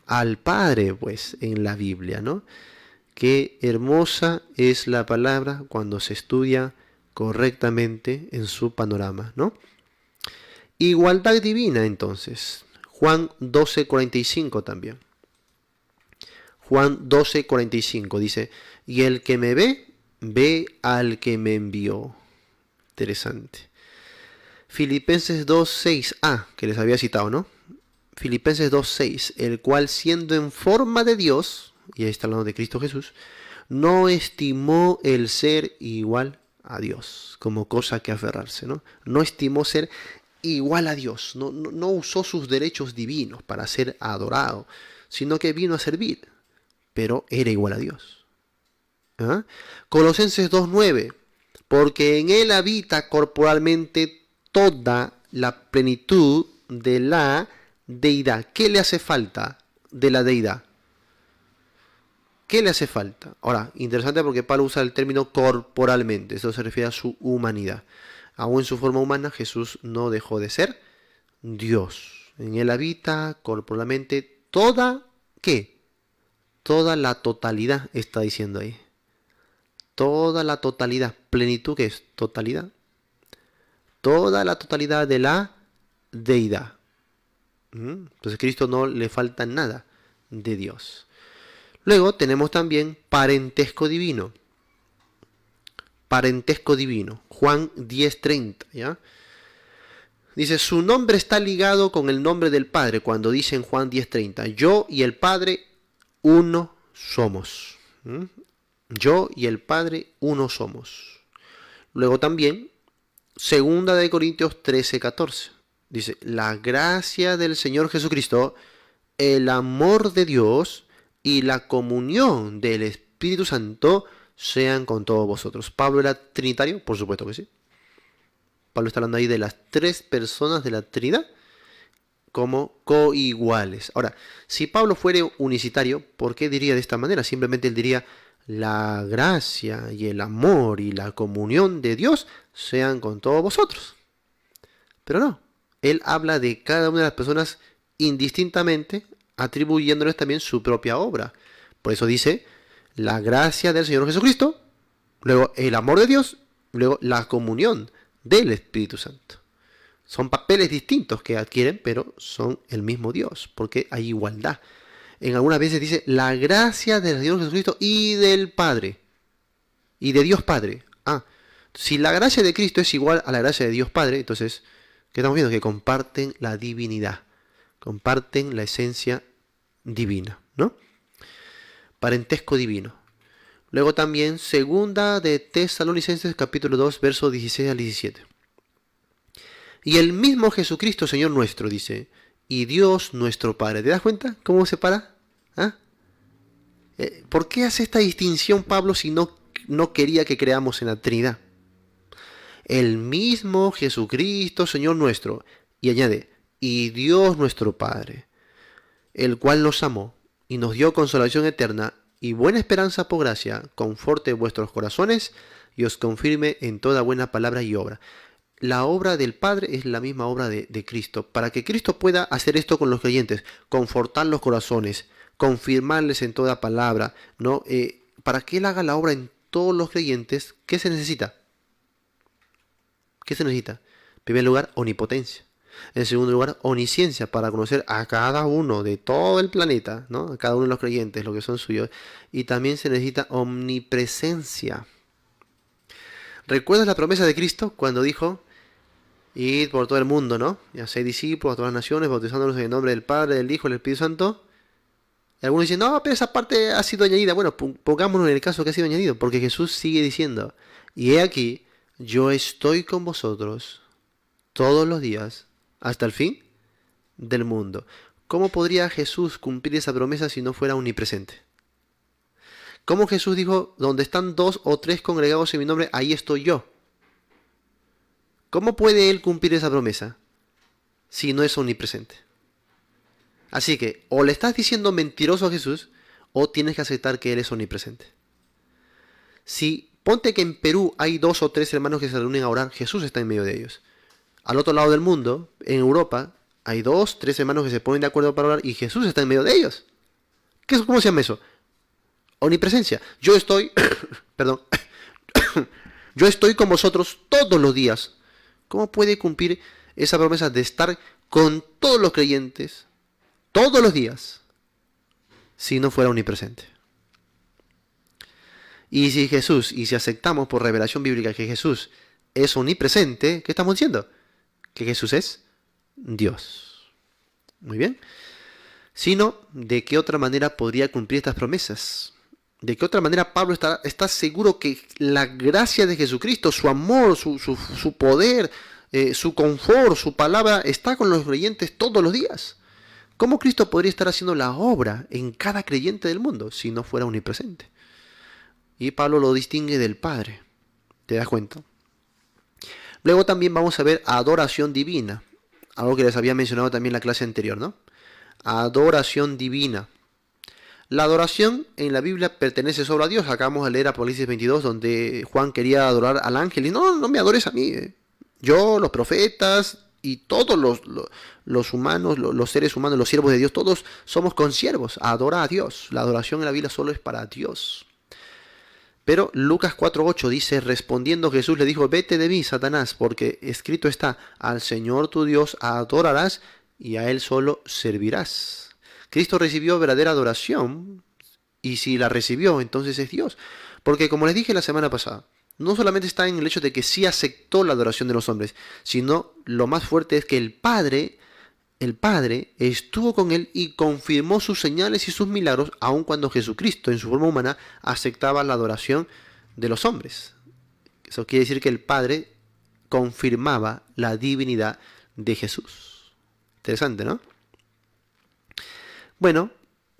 Al Padre, pues, en la Biblia, ¿no? Qué hermosa es la palabra cuando se estudia correctamente en su panorama, ¿no? Igualdad divina, entonces. Juan 12:45 también. Juan 12:45 dice, y el que me ve, ve al que me envió. Interesante. Filipenses 2:6, que les había citado, ¿no? Filipenses 2:6, el cual siendo en forma de Dios, y ahí está hablando de Cristo Jesús, no estimó el ser igual a Dios como cosa que aferrarse, ¿no? No estimó ser igual a Dios, no usó sus derechos divinos para ser adorado, sino que vino a servir, pero era igual a Dios. ¿Ah? Colosenses 2:9, porque en él habita corporalmente toda la plenitud de la deidad. ¿Qué le hace falta de la deidad? ¿Qué le hace falta? Ahora, interesante porque Pablo usa el término corporalmente, eso se refiere a su humanidad. Aún en su forma humana, Jesús no dejó de ser Dios. En él habita corporalmente toda, ¿qué? Toda la totalidad, está diciendo ahí. Toda la totalidad. ¿Plenitud qué es? Totalidad. Toda la totalidad de la deidad. Entonces a Cristo no le falta nada de Dios. Luego tenemos también parentesco divino. Parentesco divino. Juan 10:30, ¿ya? Dice, su nombre está ligado con el nombre del Padre, cuando dice en Juan 10:30, yo y el Padre uno somos. Yo y el Padre uno somos. Luego también, segunda de Corintios 13:14. Dice, la gracia del Señor Jesucristo, el amor de Dios y la comunión del Espíritu Santo sean con todos vosotros. ¿Pablo era trinitario? Por supuesto que sí. Pablo está hablando ahí de las tres personas de la Trinidad como coiguales. Ahora, si Pablo fuera unicitario, ¿por qué diría de esta manera? Simplemente él diría, la gracia y el amor y la comunión de Dios sean con todos vosotros. Pero no, él habla de cada una de las personas indistintamente, atribuyéndoles también su propia obra. Por eso dice, la gracia del Señor Jesucristo, luego el amor de Dios, luego la comunión del Espíritu Santo. Son papeles distintos que adquieren, pero son el mismo Dios, porque hay igualdad. En algunas veces dice, la gracia del Señor Jesucristo y del Padre, y de Dios Padre. Si la gracia de Cristo es igual a la gracia de Dios Padre, entonces, ¿qué estamos viendo? Que comparten la divinidad, comparten la esencia divina, ¿no? Parentesco divino. Luego también, segunda de Tesalonicenses, capítulo 2, versos 16 al 17. Y el mismo Jesucristo, Señor nuestro, dice, y Dios nuestro Padre. ¿Te das cuenta cómo se para? ¿Por qué hace esta distinción Pablo si no quería que creamos en la Trinidad? El mismo Jesucristo, Señor nuestro, y añade, y Dios nuestro Padre, el cual nos amó y nos dio consolación eterna y buena esperanza por gracia, conforte vuestros corazones y os confirme en toda buena palabra y obra. La obra del Padre es la misma obra de Cristo. Para que Cristo pueda hacer esto con los creyentes, confortar los corazones, confirmarles en toda palabra, ¿no? Para que Él haga la obra en todos los creyentes, ¿qué se necesita? ¿Qué se necesita? En primer lugar, omnipotencia. En segundo lugar, omnisciencia, para conocer a cada uno de todo el planeta, ¿no? A cada uno de los creyentes, lo que son suyos. Y también se necesita omnipresencia. ¿Recuerdas la promesa de Cristo cuando dijo, id por todo el mundo, ¿no? Y haced discípulos a todas las naciones, bautizándolos en el nombre del Padre, del Hijo y del Espíritu Santo? Y algunos dicen, no, pero esa parte ha sido añadida. Bueno, pongámonos en el caso que ha sido añadido, porque Jesús sigue diciendo, y he aquí, yo estoy con vosotros todos los días, hasta el fin del mundo. ¿Cómo podría Jesús cumplir esa promesa si no fuera omnipresente? ¿Cómo Jesús dijo, donde están 2 o 3 congregados en mi nombre, ahí estoy yo? ¿Cómo puede Él cumplir esa promesa si no es omnipresente? Así que, o le estás diciendo mentiroso a Jesús, o tienes que aceptar que Él es omnipresente. Si Ponte que en Perú hay 2 o 3 hermanos que se reúnen a orar, Jesús está en medio de ellos. Al otro lado del mundo, en Europa, hay 2, 3 hermanos que se ponen de acuerdo para orar y Jesús está en medio de ellos. ¿Cómo se llama eso? Omnipresencia. Yo estoy, perdón, yo estoy con vosotros todos los días. ¿Cómo puede cumplir esa promesa de estar con todos los creyentes todos los días si no fuera omnipresente? Y si aceptamos por revelación bíblica que Jesús es omnipresente, ¿qué estamos diciendo? Que Jesús es Dios. Muy bien. Sino, ¿de qué otra manera podría cumplir estas promesas? ¿De qué otra manera Pablo está seguro que la gracia de Jesucristo, su amor, su poder, su confort, su palabra, está con los creyentes todos los días? ¿Cómo Cristo podría estar haciendo la obra en cada creyente del mundo si no fuera omnipresente? Y Pablo lo distingue del Padre. ¿Te das cuenta? Luego también vamos a ver adoración divina. Algo que les había mencionado también en la clase anterior, ¿no? Adoración divina. La adoración en la Biblia pertenece solo a Dios. Acabamos de leer Apocalipsis 22, donde Juan quería adorar al ángel. Y no me adores a mí. Yo, los profetas y todos los humanos, los seres humanos, los siervos de Dios, todos somos consiervos. Adora a Dios. La adoración en la Biblia solo es para Dios. Pero Lucas 4:8 dice, respondiendo Jesús le dijo, vete de mí, Satanás, porque escrito está, al Señor tu Dios adorarás y a Él solo servirás. Cristo recibió verdadera adoración y si la recibió, entonces es Dios. Porque como les dije la semana pasada, no solamente está en el hecho de que sí aceptó la adoración de los hombres, sino lo más fuerte es que el Padre estuvo con él y confirmó sus señales y sus milagros, aun cuando Jesucristo en su forma humana aceptaba la adoración de los hombres. Eso quiere decir que el Padre confirmaba la divinidad de Jesús. Interesante, ¿no? Bueno,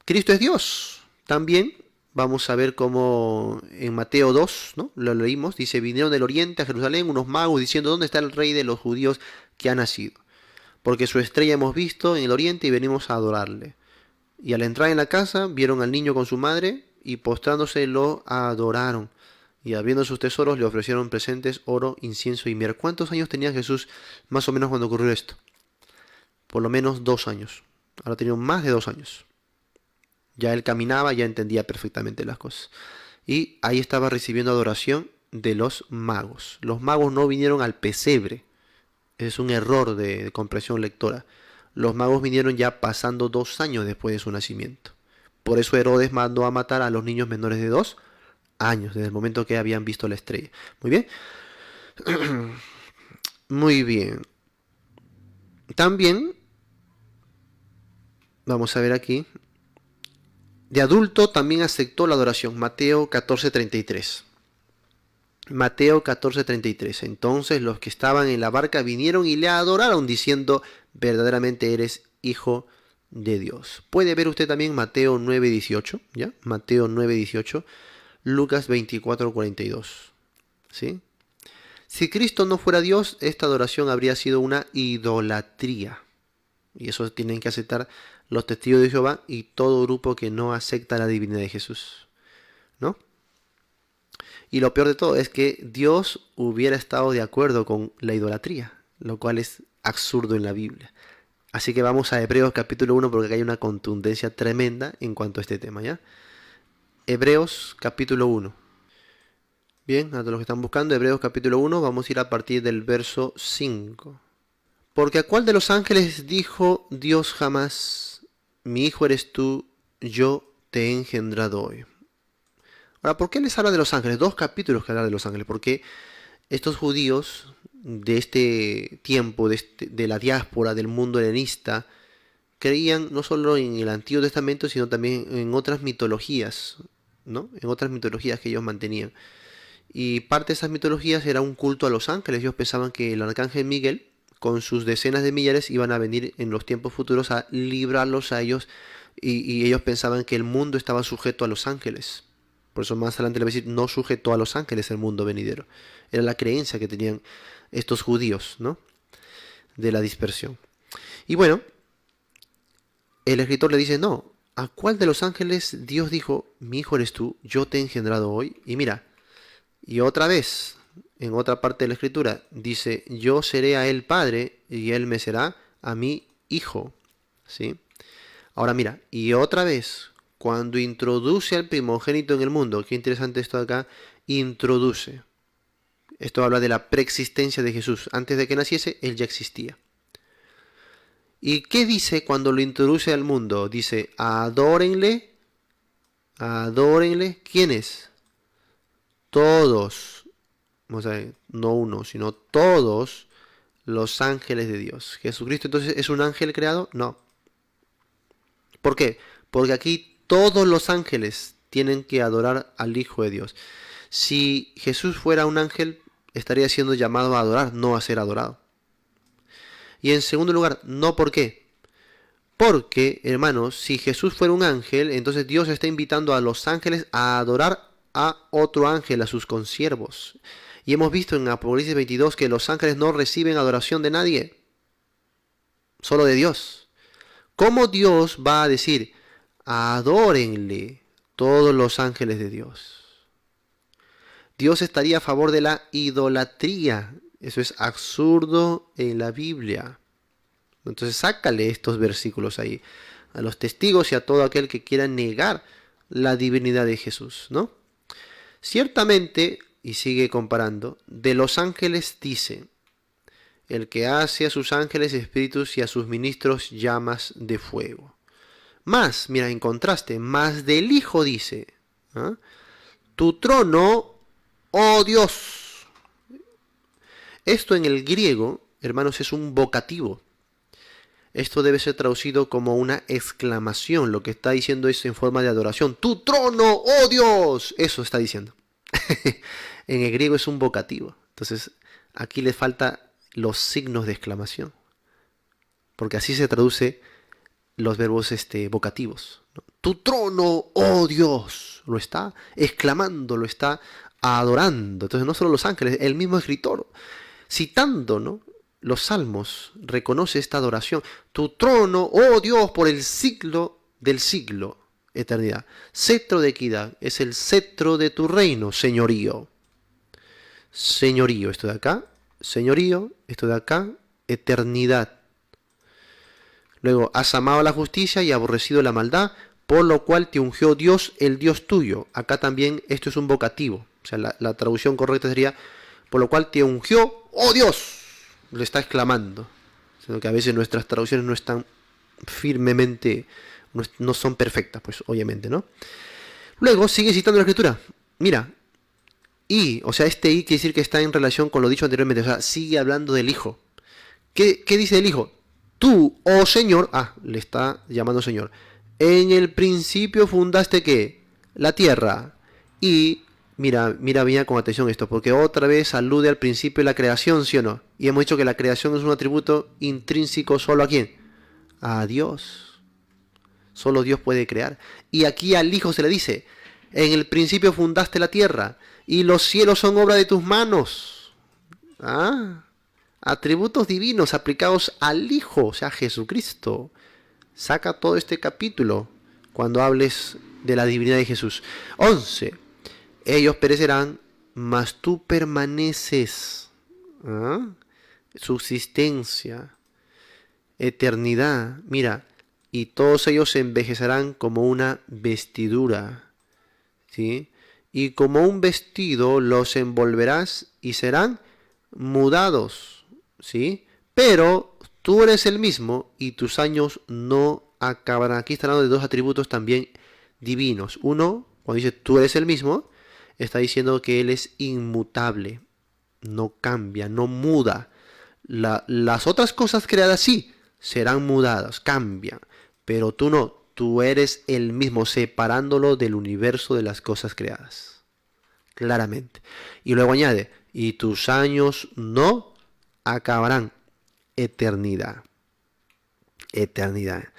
Cristo es Dios. También vamos a ver cómo en Mateo 2, ¿no? Lo leímos, dice, vinieron del oriente a Jerusalén unos magos diciendo, ¿dónde está el rey de los judíos que ha nacido? Porque su estrella hemos visto en el oriente y venimos a adorarle. Y al entrar en la casa, vieron al niño con su madre, y postrándose lo adoraron. Y abriendo sus tesoros, le ofrecieron presentes, oro, incienso y mirra. ¿Cuántos años tenía Jesús más o menos cuando ocurrió esto? Por lo menos 2 años. Ahora tenía más de 2 años. Ya él caminaba, ya entendía perfectamente las cosas. Y ahí estaba recibiendo adoración de los magos. Los magos no vinieron al pesebre. Es un error de comprensión lectora. Los magos vinieron ya pasando 2 años después de su nacimiento. Por eso Herodes mandó a matar a los niños menores de 2 años, desde el momento que habían visto la estrella. Muy bien. Muy bien. También, vamos a ver aquí, de adulto también aceptó la adoración. Mateo 14:33. Mateo 14:33. Entonces los que estaban en la barca vinieron y le adoraron diciendo, verdaderamente eres hijo de Dios. Puede ver usted también Mateo 9:18, ¿ya? Mateo 9:18, Lucas 24:42. ¿Sí? Si Cristo no fuera Dios, esta adoración habría sido una idolatría. Y eso tienen que aceptar los testigos de Jehová y todo grupo que no acepta la divinidad de Jesús, ¿no? Y lo peor de todo es que Dios hubiera estado de acuerdo con la idolatría, lo cual es absurdo en la Biblia. Así que vamos a Hebreos capítulo 1 porque acá hay una contundencia tremenda en cuanto a este tema, ¿ya? Hebreos capítulo 1. Bien, a todos los que están buscando, Hebreos capítulo 1, vamos a ir a partir del verso 5. Porque a cuál de los ángeles dijo Dios jamás, mi hijo eres tú, yo te he engendrado hoy. Ahora, ¿por qué les habla de los ángeles? 2 capítulos que hablan de los ángeles. Porque estos judíos de este tiempo, de la diáspora, del mundo helenista, creían no solo en el Antiguo Testamento, sino también en otras mitologías, ¿no? En otras mitologías que ellos mantenían. Y parte de esas mitologías era un culto a los ángeles. Ellos pensaban que el arcángel Miguel, con sus decenas de millares, iban a venir en los tiempos futuros a librarlos a ellos. Y ellos pensaban que el mundo estaba sujeto a los ángeles. Por eso más adelante le voy a decir, no sujetó a los ángeles el mundo venidero. Era la creencia que tenían estos judíos, ¿no? De la dispersión. Y bueno, el escritor le dice, no, ¿a cuál de los ángeles Dios dijo, mi hijo eres tú, yo te he engendrado hoy? Y mira, Y otra vez, en otra parte de la escritura, dice, yo seré a él padre y él me será a mí hijo. ¿Sí? Ahora mira, y otra vez, cuando introduce al primogénito en el mundo, qué interesante esto de acá, introduce. Esto habla de la preexistencia de Jesús. Antes de que naciese, él ya existía. ¿Y qué dice cuando lo introduce al mundo? Dice, adórenle, adórenle, ¿quiénes? Todos, o sea, no uno, sino todos los ángeles de Dios. ¿Jesucristo entonces es un ángel creado? No. ¿Por qué? Porque aquí todos los ángeles tienen que adorar al Hijo de Dios. Si Jesús fuera un ángel, estaría siendo llamado a adorar, no a ser adorado. Y en segundo lugar, no, ¿por qué? Porque, hermanos, si Jesús fuera un ángel, entonces Dios está invitando a los ángeles a adorar a otro ángel, a sus consiervos. Y hemos visto en Apocalipsis 22 que los ángeles no reciben adoración de nadie, solo de Dios. ¿Cómo Dios va a decir, adórenle todos los ángeles de Dios? Dios estaría a favor de la idolatría. Eso es absurdo en la Biblia. Entonces sácale estos versículos ahí a los testigos y a todo aquel que quiera negar la divinidad de Jesús, ¿no? Ciertamente, y sigue comparando, de los ángeles dice, el que hace a sus ángeles espíritus y a sus ministros llamas de fuego. Más, mira, en contraste, más del Hijo dice, ¿ah? Tu trono, oh Dios. Esto en el griego, hermanos, es un vocativo. Esto debe ser traducido como una exclamación. Lo que está diciendo es en forma de adoración. ¡Tu trono, oh Dios! Eso está diciendo. En el griego es un vocativo. Entonces, aquí le falta los signos de exclamación. Porque así se traduce los verbos vocativos, ¿no? ¡Tu trono, oh Dios! Lo está exclamando, lo está adorando. Entonces, no solo los ángeles, el mismo escritor, citando, ¿no?, los salmos, reconoce esta adoración. Tu trono, oh Dios, por el siglo del siglo, eternidad. Cetro de equidad, es el cetro de tu reino, señorío. Señorío, esto de acá, señorío, esto de acá, eternidad. Luego, has amado la justicia y aborrecido la maldad, por lo cual te ungió Dios, el Dios tuyo. Acá también esto es un vocativo. O sea, la traducción correcta sería, por lo cual te ungió, oh Dios. Lo está exclamando, sino que a veces nuestras traducciones no están firmemente, no son perfectas, pues obviamente, ¿no? Luego sigue citando la escritura, mira, y, o sea, este y quiere decir que está en relación con lo dicho anteriormente, o sea, sigue hablando del Hijo. ¿Qué dice el Hijo? Tú, oh Señor, le está llamando Señor, en el principio fundaste, ¿qué? La tierra, y mira bien con atención esto, porque otra vez alude al principio de la creación, ¿sí o no? Y hemos dicho que la creación es un atributo intrínseco solo a ¿quién? A Dios. Solo Dios puede crear. Y aquí al Hijo se le dice, en el principio fundaste la tierra, y los cielos son obra de tus manos. Atributos divinos aplicados al Hijo, o sea, Jesucristo. Saca todo este capítulo cuando hables de la divinidad de Jesús. 11. Ellos perecerán, mas tú permaneces. Subsistencia, eternidad. Mira, y todos ellos se envejecerán como una vestidura, ¿sí? Y como un vestido los envolverás y serán mudados, ¿sí? Pero tú eres el mismo y tus años no acabarán. Aquí está hablando de dos atributos también divinos. Uno, cuando dice tú eres el mismo, está diciendo que Él es inmutable, no cambia, no muda. Las otras cosas creadas sí, serán mudadas, cambian, pero tú no, tú eres el mismo, separándolo del universo de las cosas creadas, claramente. Y luego añade, y tus años no acabarán, eternidad, eternidad.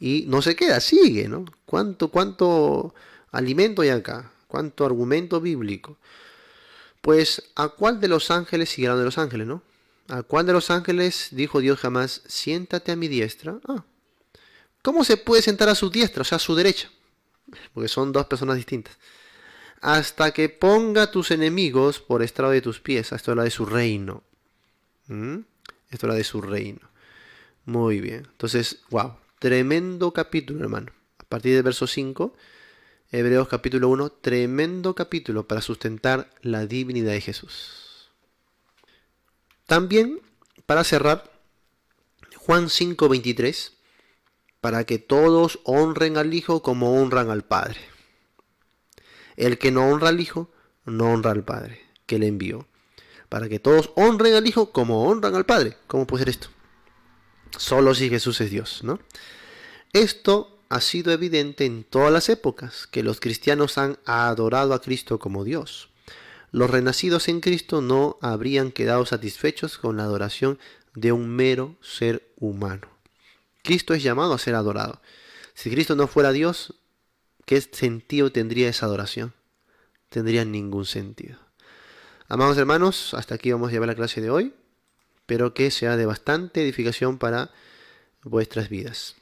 Y no se queda, sigue, ¿no? ¿Cuánto alimento hay acá? ¿Cuánto argumento bíblico? Pues, ¿a cuál de los ángeles sigue hablando de los ángeles, no? ¿A cuál de los ángeles dijo Dios jamás, siéntate a mi diestra? ¿Cómo se puede sentar a su diestra, o sea, a su derecha? Porque son dos personas distintas. hasta que ponga tus enemigos por estrado de tus pies. Esto habla de su reino. Esto habla de su reino. Muy bien. Entonces, wow, tremendo capítulo, hermano. A partir del verso 5, Hebreos capítulo 1, tremendo capítulo para sustentar la divinidad de Jesús. También, para cerrar, Juan 5:23, para que todos honren al Hijo como honran al Padre. El que no honra al Hijo, no honra al Padre, que le envió. Para que todos honren al Hijo como honran al Padre. ¿Cómo puede ser esto? Solo si Jesús es Dios, ¿no? Esto ha sido evidente en todas las épocas, que los cristianos han adorado a Cristo como Dios. Los renacidos en Cristo no habrían quedado satisfechos con la adoración de un mero ser humano. Cristo es llamado a ser adorado. Si Cristo no fuera Dios, ¿qué sentido tendría esa adoración? Tendría ningún sentido. Amados hermanos, hasta aquí vamos a llevar la clase de hoy. Espero que sea de bastante edificación para vuestras vidas.